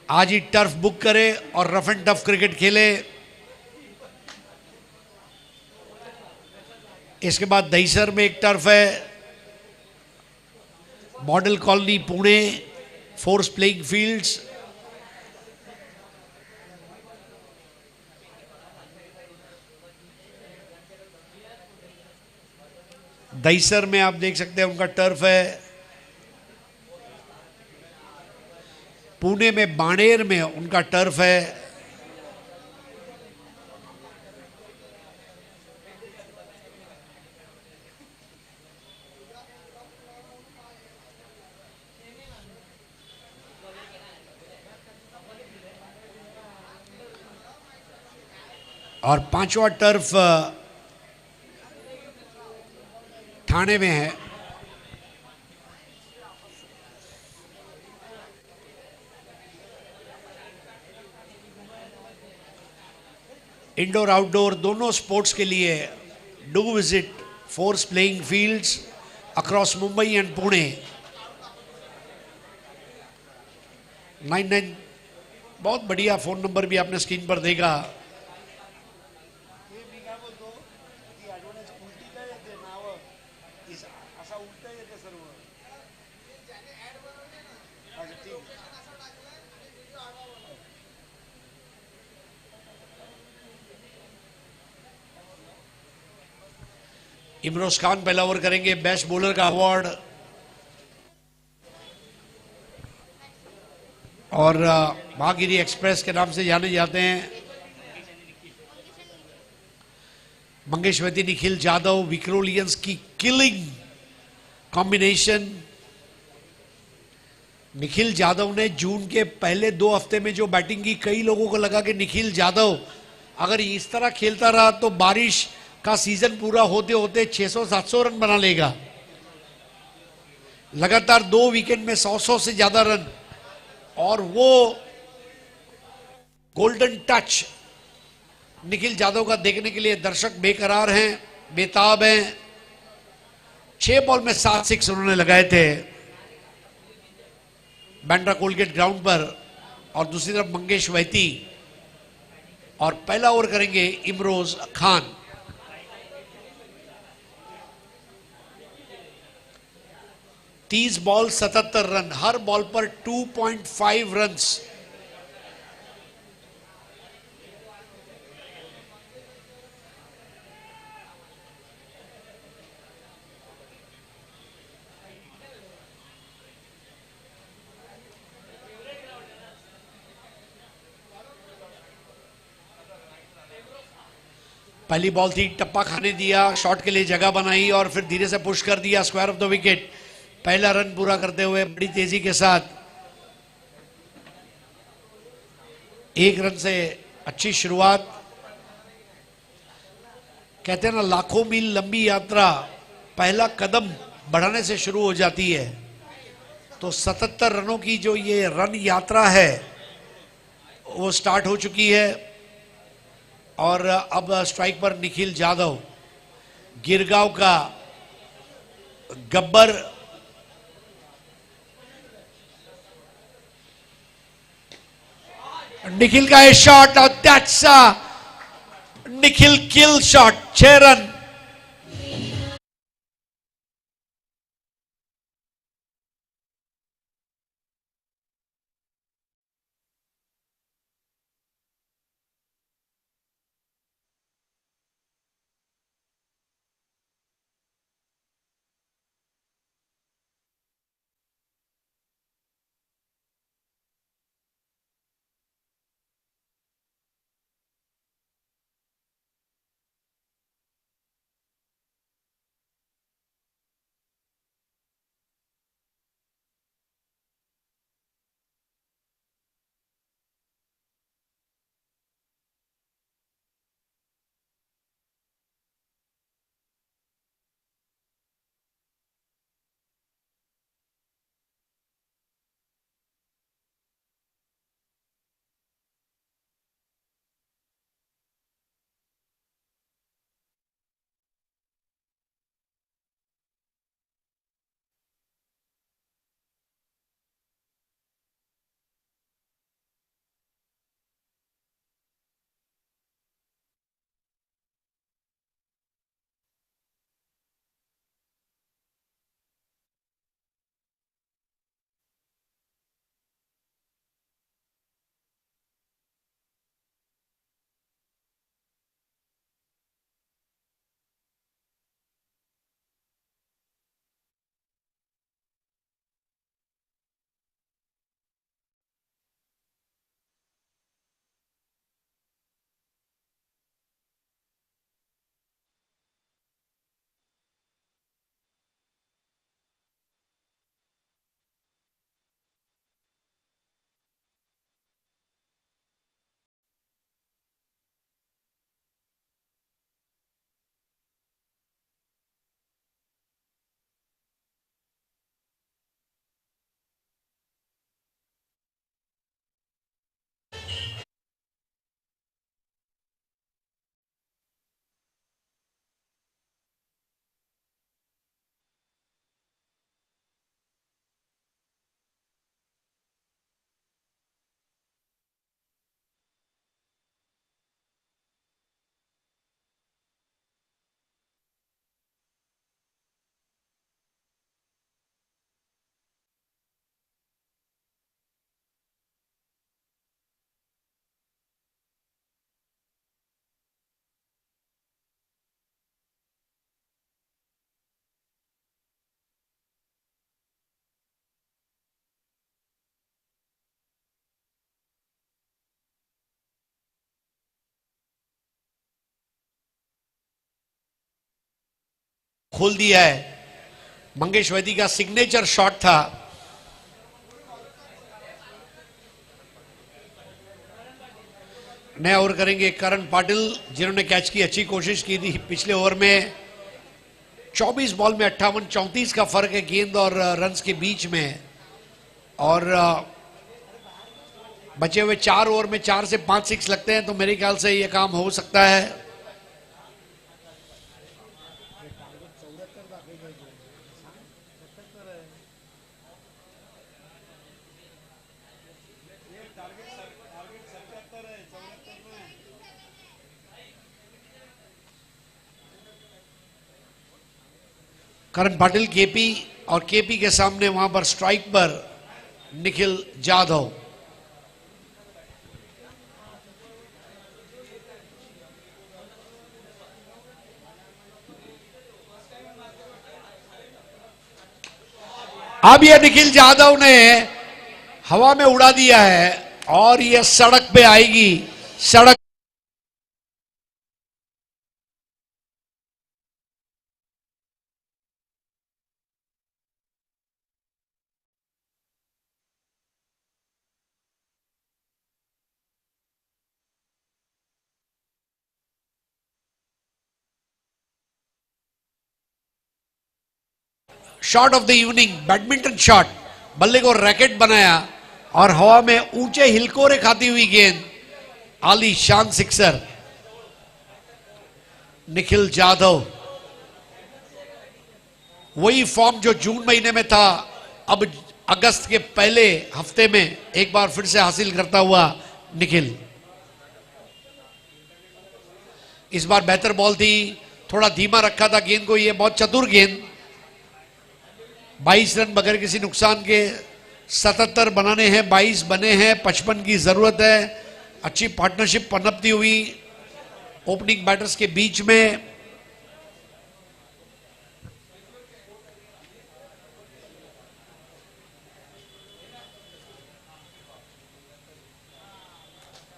आज ही टर्फ बुक करें और रफ एंड टफ क्रिकेट खेले. इसके बाद दहीसर में एक टर्फ है, model colony Pune, 4 playing fields. Dahisar में आप देख सकते हैं उनका टर्फ है. पुणे में बाणेर में उनका टर्फ है. और 5वां टर्फ ठाणे में है. इंडोर आउटडोर दोनों स्पोर्ट्स के लिए do visit 4 playing fields across Mumbai and Pune. 99 बहुत बढ़िया फोन नंबर भी आपने स्क्रीन पर देखा. इमरोज खान पहला ओवर करेंगे. बेस्ट बॉलर का अवार्ड. और महागिरी एक्सप्रेस के नाम से जाने जाते हैं. मंगेशवती, निखिल जाधव, विक्रोलियंस की किलिंग कॉम्बिनेशन. निखिल जाधव ने जून के पहले 2 हफ्ते में जो बैटिंग की, कई लोगों को लगा कि निखिल जाधव अगर इस तरह खेलता रहा तो बारिश का सीजन पूरा होते होते 600-700 रन बना लेगा. लगातार 2 विकेट में 100 से ज्यादा रन. और वो गोल्डन टच निखिल जाधव का देखने के लिए दर्शक बेकरार हैं, बेताब हैं. 6 बॉल में 7 6 उन्होंने लगाए थे बैंड्रा कोलगेट ग्राउंड पर. और दूसरी तरफ मंगेश वैती. और पहला ओवर करेंगे इमरोज खान. 30 बॉल 77 रन, हर बॉल पर 2.5 रन्स. पहली बॉल थी, टप्पा खाने दिया, शॉट के लिए जगह बनाई और फिर धीरे से पुश कर दिया स्क्वायर ऑफ द विकेट। पहला रन पूरा करते हुए बड़ी तेजी के साथ, एक रन से अच्छी शुरुआत। कहते हैं ना, लाखों मील लंबी यात्रा पहला कदम बढ़ाने से शुरू हो जाती है। तो 77 रनों की जो ये रन यात्रा है वो स्टार्ट हो चुकी है। और अब स्ट्राइक पर निखिल जाधव, गिरगांव का गब्बर। निखिल का ये शॉट और that's Nikhil kill shot, 6 run. खोल दिया है, मंगेश वैदी का सिग्नेचर शॉट था। नया ओवर करेंगे करण पाटिल, जिन्होंने कैच की अच्छी कोशिश की थी पिछले ओवर में। 24 बॉल में 58, 34 का फर्क है गेंद और रन्स के बीच में। और बचे हुए 4 ओवर में 4 से 5 6 लगते हैं, तो मेरे ख्याल से यह काम हो सकता है। करण पाटिल केपी, और केपी के सामने वहां पर स्ट्राइक पर निखिल जाधव। अब यह निखिल जाधव ने हवा में उड़ा दिया है और यह सड़क पे आएगी। सड़क shot of the evening, badminton shot, बल्ले को रैकेट बनाया और हवा में ऊंचे हिलकोरे खाती हुई गेंद, आलीशान सिक्सर। निखिल जाधव वही फॉर्म जो जून महीने में था, अब अगस्त के पहले हफ्ते में एक बार फिर से हासिल करता हुआ निखिल। इस बार बेहतर बॉल थी, थोड़ा धीमा रखा था गेंद को, ये बहुत चतुर गेंद। 22 रन बगैर किसी नुकसान के 77 बनाने हैं, 22 बने हैं, 55 की जरूरत है। अच्छी पार्टनरशिप पनपती हुई ओपनिंग बैटर्स के बीच में।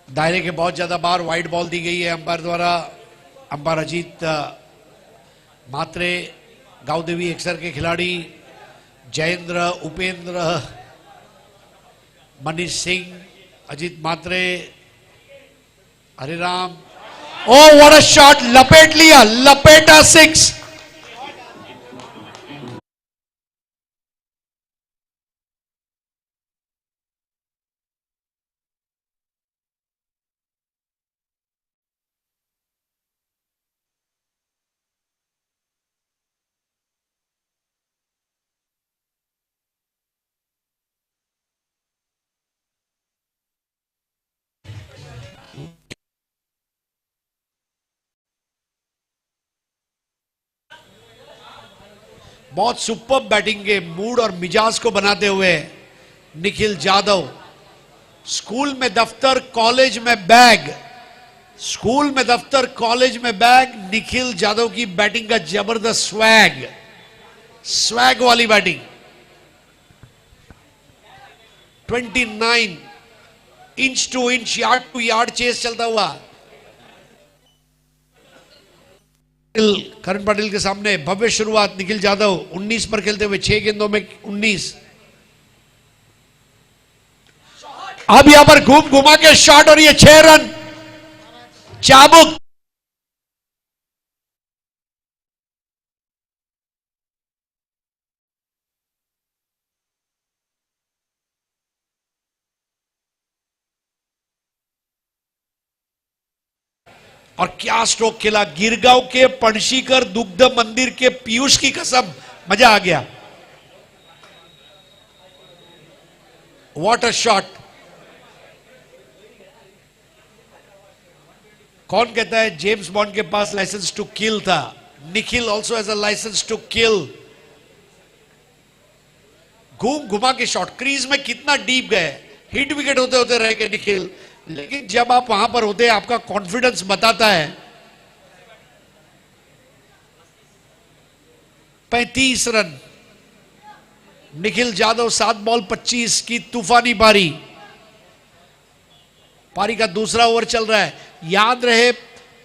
दायरे के बहुत ज्यादा बार वाइड बॉल दी गई है अंपायर द्वारा। अंपायर अजीत मात्रे, गांवदेवी एक्सर के खिलाड़ी Jayendra, Upendra, Manish Singh, Ajit Matre, Hariram. Oh what a shot, लपेट लिया, लपेटा सिक्स। बहुत सुपर बैटिंग के मूड और मिजाज को बनाते हुए निखिल जाधव। स्कूल में दफ्तर, कॉलेज में बैग, स्कूल में दफ्तर, कॉलेज में बैग। निखिल जाधव की बैटिंग का जबरदस्त स्वैग, स्वैग वाली batting. 29 inch to inch, yard to yard chase चलता हुआ करण पाटिल के सामने भव्य शुरुआत। निखिल जाधव 19 पर खेलते हुए 6 गेंदों में 19। अब यहां पर घूम घुमा के शॉट और ये 6 रन चाबुक। और क्या स्ट्रोक खेला, गिरगांव के पणशीकर दुग्ध मंदिर के पीयूष की कसम, मजा आ गया। What a shot. कौन कहता है जेम्स बॉन्ड के पास लाइसेंस टू किल था? Nikhil also has a licence to kill. घूम घुमा के शॉट, क्रीज में कितना डीप गए, हिट विकेट होते होते रह गए निखिल, लेकिन जब आप वहां पर होते हैं आपका कॉन्फिडेंस बताता है। 35 रन निखिल जाधव, 7 बॉल 25 की तूफानी पारी। पारी का दूसरा ओवर चल रहा है। याद रहे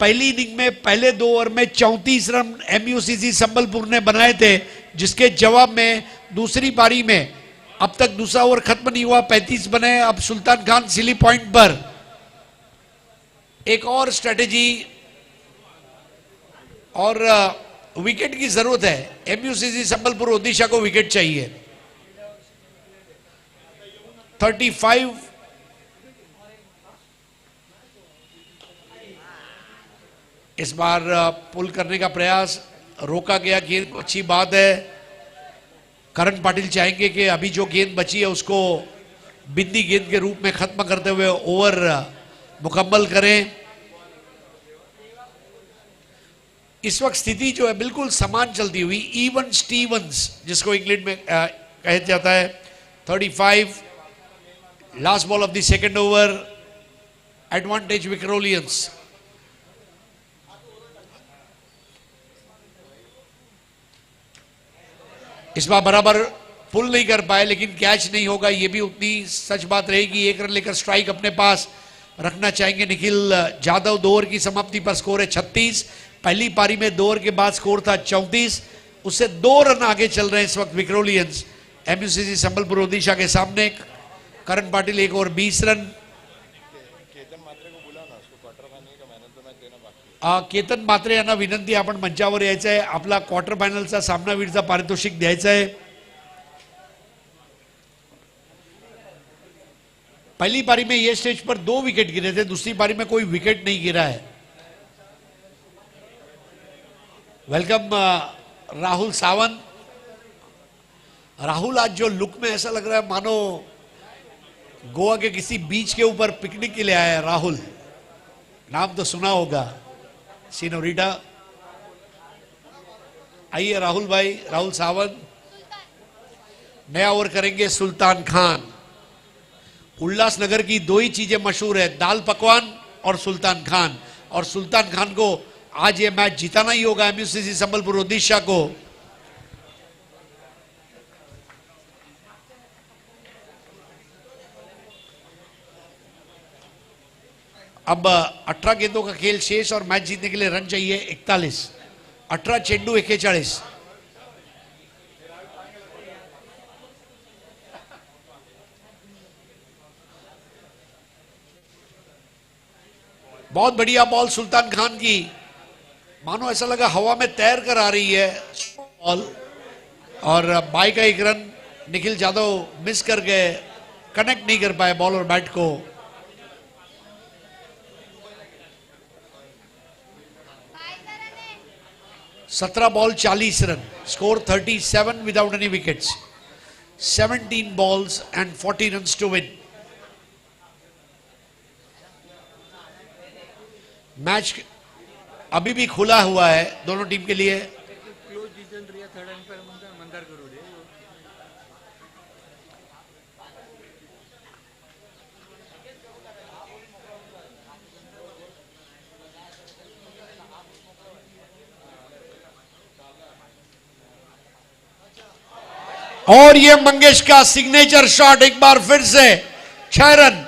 पहली इनिंग में पहले 2 ओवर में 34 रन एमयूसीसी संबलपुर ने बनाए थे, जिसके जवाब में दूसरी पारी में अब तक दूसरा ओवर खत्म नहीं हुआ, 35 बने। अब सुल्तान खान सिली पॉइंट पर एक और स्ट्रेटेजी और विकेट की जरूरत है। एमयूसीसी संबलपुर ओडिशा को विकेट चाहिए। 35 इस बार पुल करने का प्रयास रोका गया, गेंद अच्छी बात है। करण पाटिल चाहेंगे कि अभी जो गेंद बची है उसको बिंदी गेंद के रूप में खत्म करते हुए ओवर मुकम्मल करें। इस वक्त स्थिति जो है बिल्कुल समान चलती हुई, इवन स्टीवंस जिसको इंग्लैंड में कहा जाता है। 35 last ball of the second over, advantage Vikrolians. इस बार बराबर पुल नहीं कर पाए, लेकिन कैच नहीं होगा ये भी उतनी सच बात रहेगी। 1 रन लेकर स्ट्राइक अपने पास रखना चाहेंगे निखिल जाधव। 2 ओवर की समाप्ति पर स्कोर है 36। पहली पारी में 2 ओवर के बाद स्कोर था 34, उससे 2 रन आगे चल रहे हैं इस वक्त विक्रोलियंस एमयूसीसी संबलपुर ओडिशा के सामने। करण पाटिल 1 ओवर 20 रन। केतन म्हात्रे यांना विनंती, आपण मंचावर यायचं आहे, आपला क्वार्टर फायनलचा सामनावीरचा पारितोषिक द्यायचं आहे. पहली पारी में ये स्टेज पर 2 विकेट गिरे थे, दूसरी पारी में कोई विकेट नहीं गिरा है. वेलकम राहुल सावंत. राहुल आज जो लुक में ऐसा लग रहा है मानो गोवा के किसी बीच के ऊपर पिकनिक के लिए आया है. राहुल नाम तो सुना होगा, सीनोरिटा. आइए राहुल भाई, राहुल सावंत. नया ओवर करेंगे सुल्तान खान. उल्लासनगर की 2 ही चीजें मशहूर है, दाल पकवान और सुल्तान खान. और सुल्तान खान को आज ये मैच जिताना ही होगा, एमयूसीसी संबलपुर ओडिशा को. अब 18 गेंदों का खेल शेष और मैच जीतने के लिए रन चाहिए 41. 18 चेंडू 41. बहुत बढ़िया बॉल सुल्तान खान की, मानो ऐसा लगा हवा में तैर कर आ रही है बॉल. और बाई का एक रन निखिल जादव मिस कर गए, कनेक्ट नहीं कर पाए बॉल और बैट को. सत्रह ball 40 run, score 37 without any wickets. 17 balls and 40 runs to win. Match अभी भी खुला हुआ है दोनों टीम के लिए. और ये मंगेश का सिग्नेचर शॉट एक बार फिर से 6 run.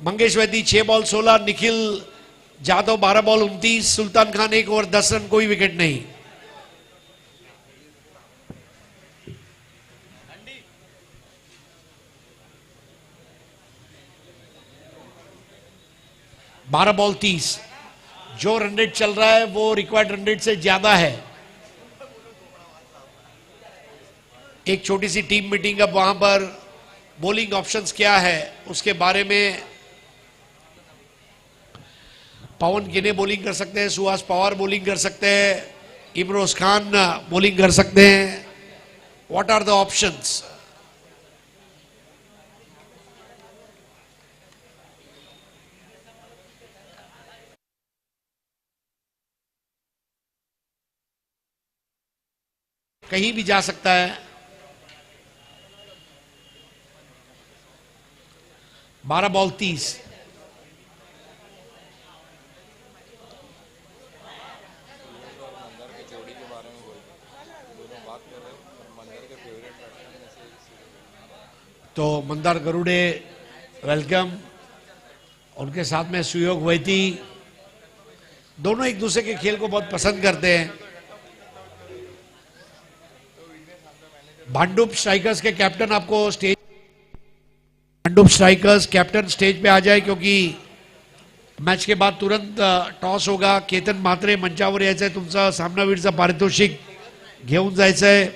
Mangesh Vaidi 6 ball 16, Nikhil Jadhav 12 ball 29, Sultan Khan 1 over 10 run, कोई विकेट नहीं. बारह बॉल 30. जो रन रेट चल रहा है वो रिक्वायर्ड रन रेट से ज्यादा है. एक छोटी सी टीम मीटिंग अब वहां पर बॉलिंग ऑप्शंस क्या है उसके बारे में. पवन गिने बॉलिंग कर सकते हैं, सुहास पवार बॉलिंग कर सकते हैं, इमरोज खान बॉलिंग कर सकते हैं. What are the options? कहीं भी जा सकता है। 12 बॉल 30। तो मंदार गरुड़े वेलकम, उनके साथ में सुयोग वैती, दोनों एक दूसरे के खेल को बहुत पसंद करते हैं। भांडुप स्ट्राइकर्स के कैप्टन आपको stage, Bhandup strikers captain stage पे आ जाए, क्योंकि मॅच के बाद तुरंत टॉस होगा। केतन म्हात्रे मंचावर यायचंय, तुमचा सामनावीरचा पारितोषिक घेऊन जायचंय।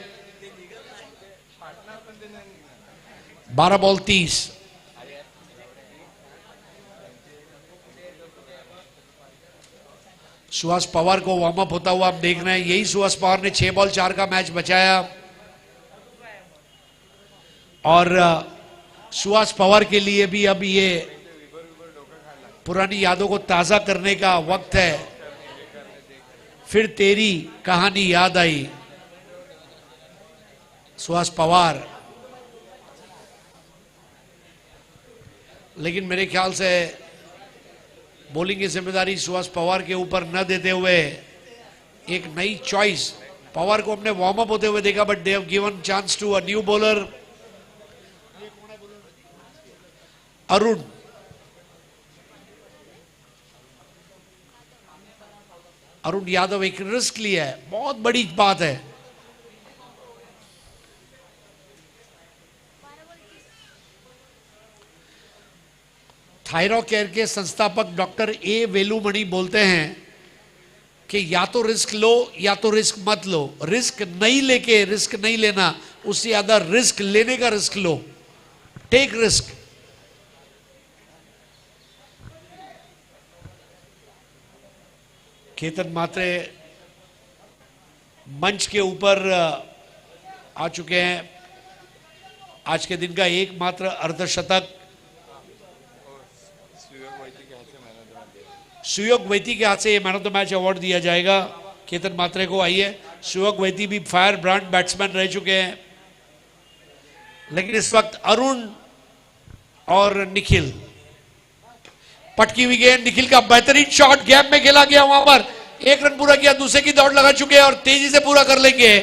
12 बॉल 30। सुहास पवार को वार्म अप होता हुआ आप देख रहे हैं। यही सुहास पवार ने 6 बॉल 4 का मैच बचाया। और सुहास पवार के लिए भी अब ये पुरानी यादों को ताजा करने का वक्त है। फिर तेरी कहानी याद आई, सुहास पवार। लेकिन मेरे ख्याल से बॉलिंग की जिम्मेदारी सुहास पवार के ऊपर न देते हुए एक नई चॉइस, पवार को हमने वार्म अप होते हुए देखा, but they have given chance to a new bowler Arun. Arun Yadav एक रिस्क लिया है, बहुत बड़ी बात है। थायरॉ केयर के संस्थापक डॉक्टर ए वेलुमणि बोलते हैं कि या तो रिस्क लो या तो रिस्क मत लो। रिस्क नहीं लेके रिस्क नहीं लेना, उससे ज्यादा रिस्क लेने का रिस्क लो। Take risk. केतन म्हात्रे मंच के ऊपर आ चुके हैं। आज के दिन का एकमात्र अर्धशतक सुयोग वैती के हाथ से ये man of the match award दिया जाएगा केतन म्हात्रे को। आइए, सुयोग वैती भी फायर ब्रांड बैट्समैन रह चुके हैं, लेकिन इस वक्त अरुण और निखिल, पटकी हुई गेंद, निखिल का बेहतरीन शॉट, गैप में खेला गया, वहां पर 1 रन पूरा किया, दूसरे की दौड़ लगा चुके हैं और तेजी से पूरा कर लेंगे।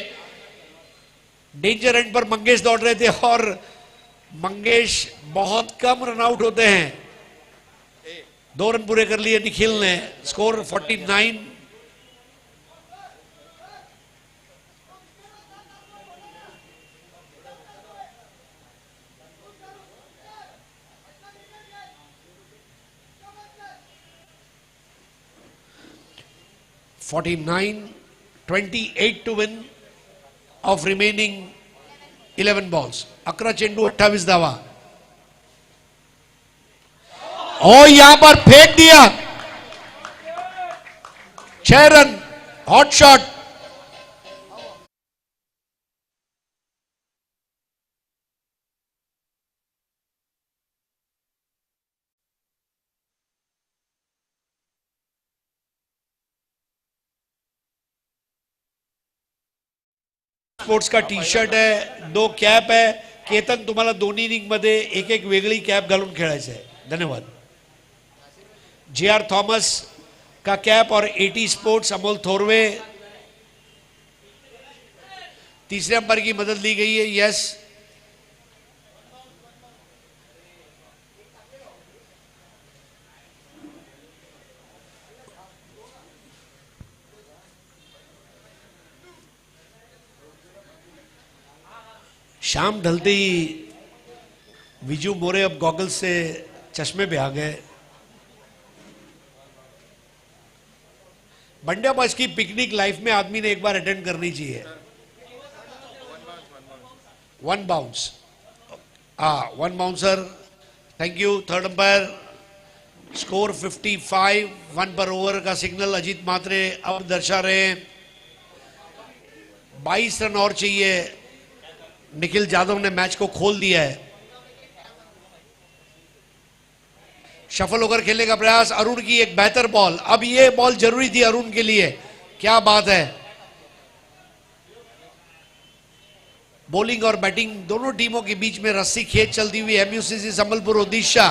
डेंजर एंड पर मंगेश दौड़ रहे थे और मंगेश बहुत कम रन आउट होते हैं। 2 रन पूरे कर लिए निखिल ने। Score 49। $49, 28 to win of remaining 11 balls. 11 चेंडू 28 धावा। और यहां पर फेंक दिया, 6 रन, हॉट शॉट। स्पोर्ट्स का टी शर्ट है, 2 कॅप है। केतन, तुम्हाला दोन्ही इनिंग मध्ये एक एक वेगळी कॅप घालून खेळायचं आहे। धन्यवाद। JR थॉमस का कैप और AT स्पोर्ट्स अमोल थोरवे, तीसरे अंपर की मदद ली गई है। यस, शाम ढलते ही विजू मोरे अब गॉगल्स से चश्मे पे आ गए। बंड्या बॉयज की पिकनिक लाइफ में आदमी ने एक बार अटेंड करनी चाहिए। 1 bounce, 1 bouncer. Thank you. Third umpire. Score 55, 1 पर ओवर का सिग्नल अजीत म्हात्रे अब दर्शा रहे हैं। 22 रन और चाहिए। निखिल जाधव ने मैच को खोल दिया है। शफल होकर खेलने का प्रयास, अरुण की एक बेहतर बॉल। अब ये बॉल जरूरी थी अरुण के लिए, क्या बात है। बॉलिंग और बैटिंग दोनों टीमों के बीच में रस्सी खेच चलती हुई एमयूसीसी संबलपुर ओडिशा।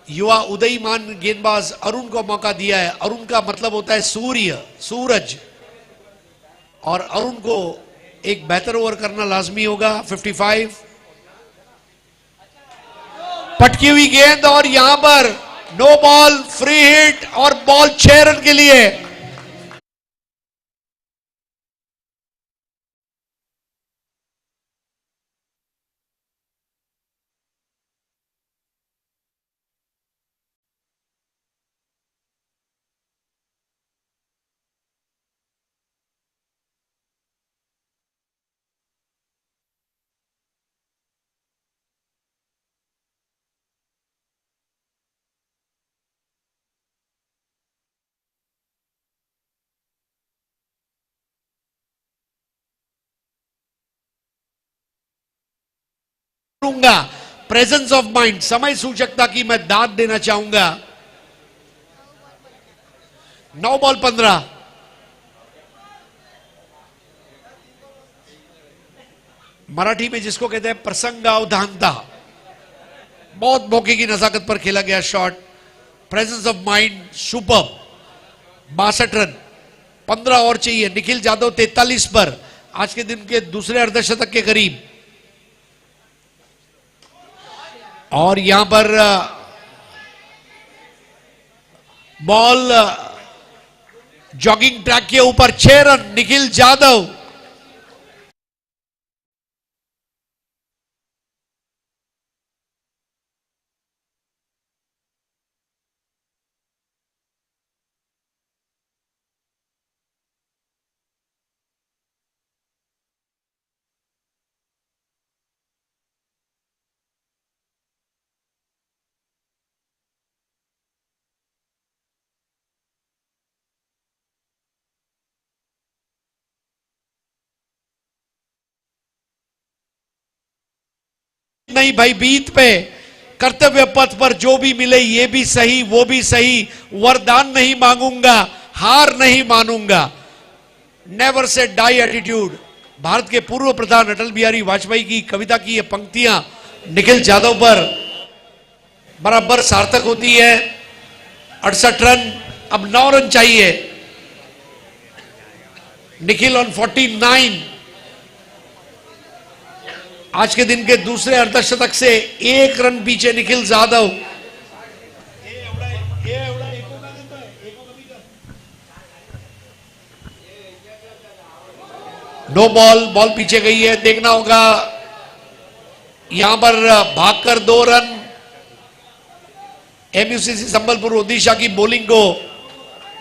युवा उदयमान गेंदबाज अरुण को मौका दिया है। अरुण का मतलब होता है सूर्य, सूरज, और अरुण को एक बेहतर ओवर करना लाजमी होगा। 55 पटकी हुई गेंद और यहां पर नो बॉल, फ्री हिट और बॉल 6 रन के लिए। प्रेजेंस ऑफ माइंड, समय सूचकता की मैं दाद देना चाहूंगा। 9 बॉल 15। मराठी में जिसको कहते हैं प्रसंगावधानता, बहुत मौके की नजाकत पर खेला गया shot. Presence of mind super. 62 run, 15 और चाहिए। निखिल जाधव 43 पर, आज के दिन के दूसरे अर्धशतक के करीब। और यहां पर बॉल जॉगिंग ट्रैक के ऊपर 6 रन निखिल जाधव। नहीं भाई, बीत पे कर्तव्य पथ पर जो भी मिले ये भी सही वो भी सही, वरदान नहीं मांगूंगा, हार नहीं मानूंगा। Never say die attitude. Bharat के पूर्व प्रधान अटल बिहारी वाजपेयी की कविता की ये पंक्तियां निखिल जाधव पर बराबर सार्थक होती है। 68 रन, अब 9 रन चाहिए। निखिल ऑन 49। आज के दिन के दूसरे अर्धशतक से 1 रन पीछे Nikhil Jadhav. No ball, ball पीछे गई है, देखना होगा। यहां पर भागकर 2 रन। एमयूसीसी संबलपुर ओडिशा की बॉलिंग को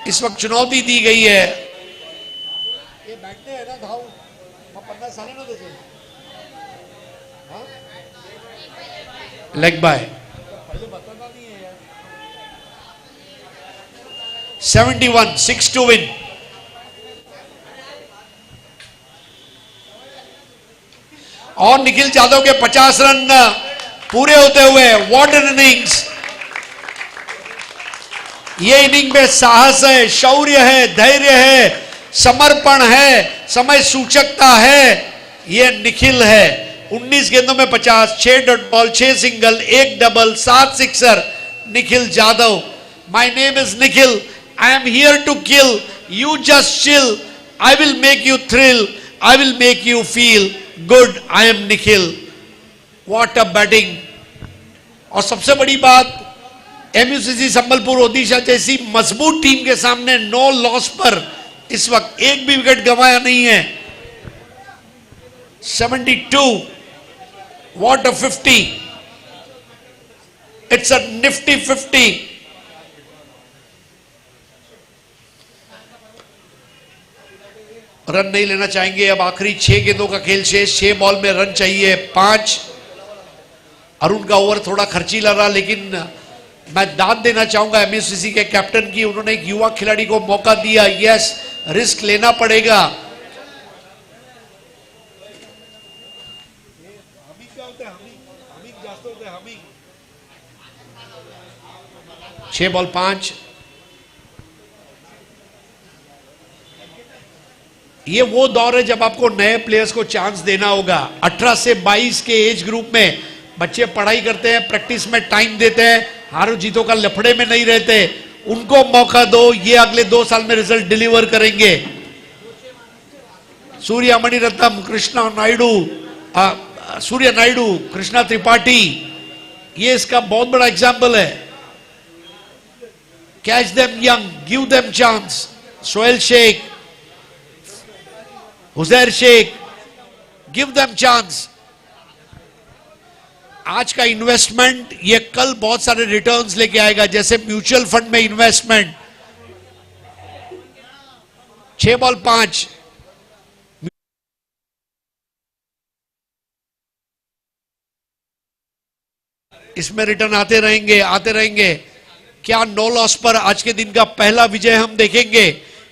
इस वक्त चुनौती दी गई है। ये बैठते हैं ना धाव, 50 साल ना देखे लेग बाय। 71, 6 to win। और निखिल जाधव के 50 रन पूरे होते हुए व्हाट एन इनिंग्स। ये इनिंग में साहस है, शौर्य है, धैर्य है, समर्पण है, समय सूचकता है। ये निखिल है। 19 गेंदों में 50, 6 dot ball, 6 single, 1 double, 7 sixer. Nikhil Jadhav. My name is Nikhil, I am here to kill, you just chill, I will make you thrill, I will make you feel good, I am Nikhil. What a batting. और सबसे बड़ी बात, एमयूसीसी संबलपुर ओडिशा जैसी मजबूत team के सामने 9 loss पर इस वक्त एक भी विकेट गंवाया नहीं है। 72, what a 50, it's a nifty 50। Run नहीं लेना चाहेंगे। अब आखिरी 6 गेंदों का खेल शेष। 6 बॉल में रन चाहिए 5। अरुण का ओवर थोड़ा खर्चीला रहा, लेकिन मैं दाद देना चाहूंगा एमयूसीसी के कैप्टन की। उन्होंने एक युवा खिलाड़ी को मौका दिया। यस, रिस्क लेना पड़ेगा। 6 बॉल 5। ये वो दौर है जब आपको नए प्लेयर्स को चांस देना होगा। 18 से 22 के एज ग्रुप में बच्चे पढ़ाई करते हैं, प्रैक्टिस में टाइम देते हैं, हारो जीतों का लफड़े में नहीं रहते, उनको मौका दो, ये अगले 2 साल में रिजल्ट डिलीवर करेंगे। सूर्या मणिरत्नम, कृष्णा नायडू, सूर्या नायडू, कृष्णा त्रिपाठी, ये इसका बहुत बड़ा एग्जाम्पल है। Catch them young, give them chance. Sohail Shaikh, Huzair Shaikh, give them chance. आज का इन्वेस्टमेंट ये कल बहुत सारे रिटर्न्स लेके आएगा, जैसे म्यूचुअल फंड में इन्वेस्टमेंट। 6 बॉल 5, इसमें रिटर्न आते रहेंगे आते रहेंगे। क्या नो लॉस पर आज के दिन का पहला विजय हम देखेंगे,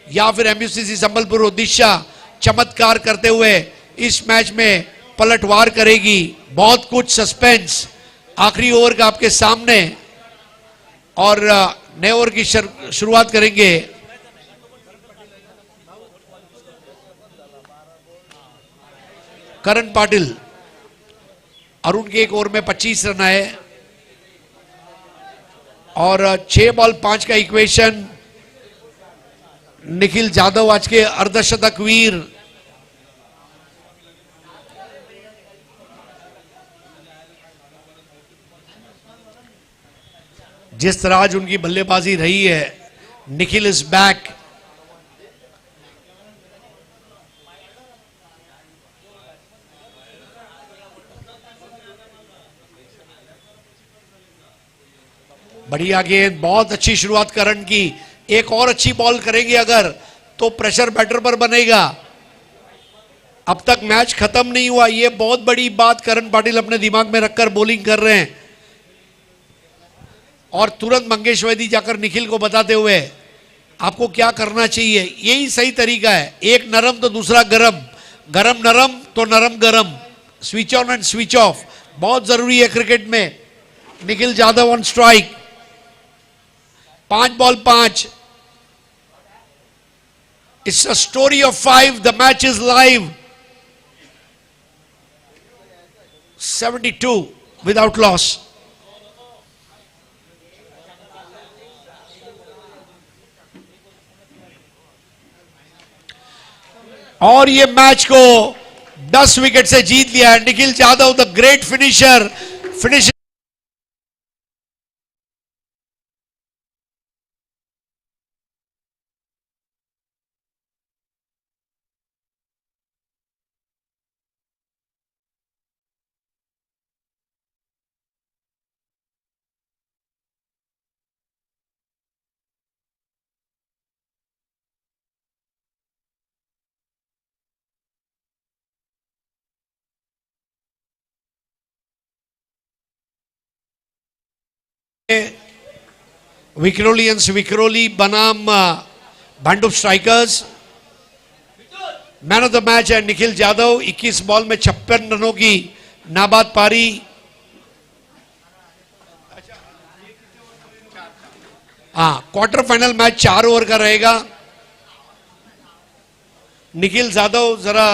या फिर एमयूसीसी संबलपुर ओडिशा चमत्कार करते हुए इस मैच में पलटवार करेगी? बहुत कुछ सस्पेंस आखिरी ओवर का आपके सामने, और नए ओवर की शुरुआत करेंगे। करण पाटिल, अरुण के एक ओवर में 25 रन आए और 6 बॉल 5 का इक्वेशन। निखिल जाधव आज के अर्धशतक वीर। जिस तरह आज उनकी बल्लेबाजी रही है, निखिल इज बैक। बढ़िया गेंद, बहुत अच्छी शुरुआत करण की। एक और अच्छी बॉल करेंगे अगर, तो प्रेशर बैटर पर बनेगा। अब तक मैच खत्म नहीं हुआ, यह बहुत बड़ी बात करण पाटिल अपने दिमाग में रखकर बॉलिंग कर रहे हैं। और तुरंत मंगेश वैदी जाकर निखिल को बताते हुए आपको क्या करना चाहिए, यही सही तरीका है। एक नरम तो दूसरा गरम, गरम नरम तो नरम गरम, switch on and switch off बहुत जरूरी है क्रिकेट में। Nikhil Jadhav on strike. 5 ball 5। It's a story of 5. The match is live. 72 without loss. और ये मैच को 10 विकेट से जीत लिया है Nikhil Jadhav, the great finisher. Finish Vikrolians Vikhroli बनाम Bhandup strikers. Man of the match है निखिल जाधव। 21 बॉल में 56 रनों की नाबाद पारी। क्वार्टर फाइनल मैच 4 ओवर का रहेगा। निखिल जाधव जरा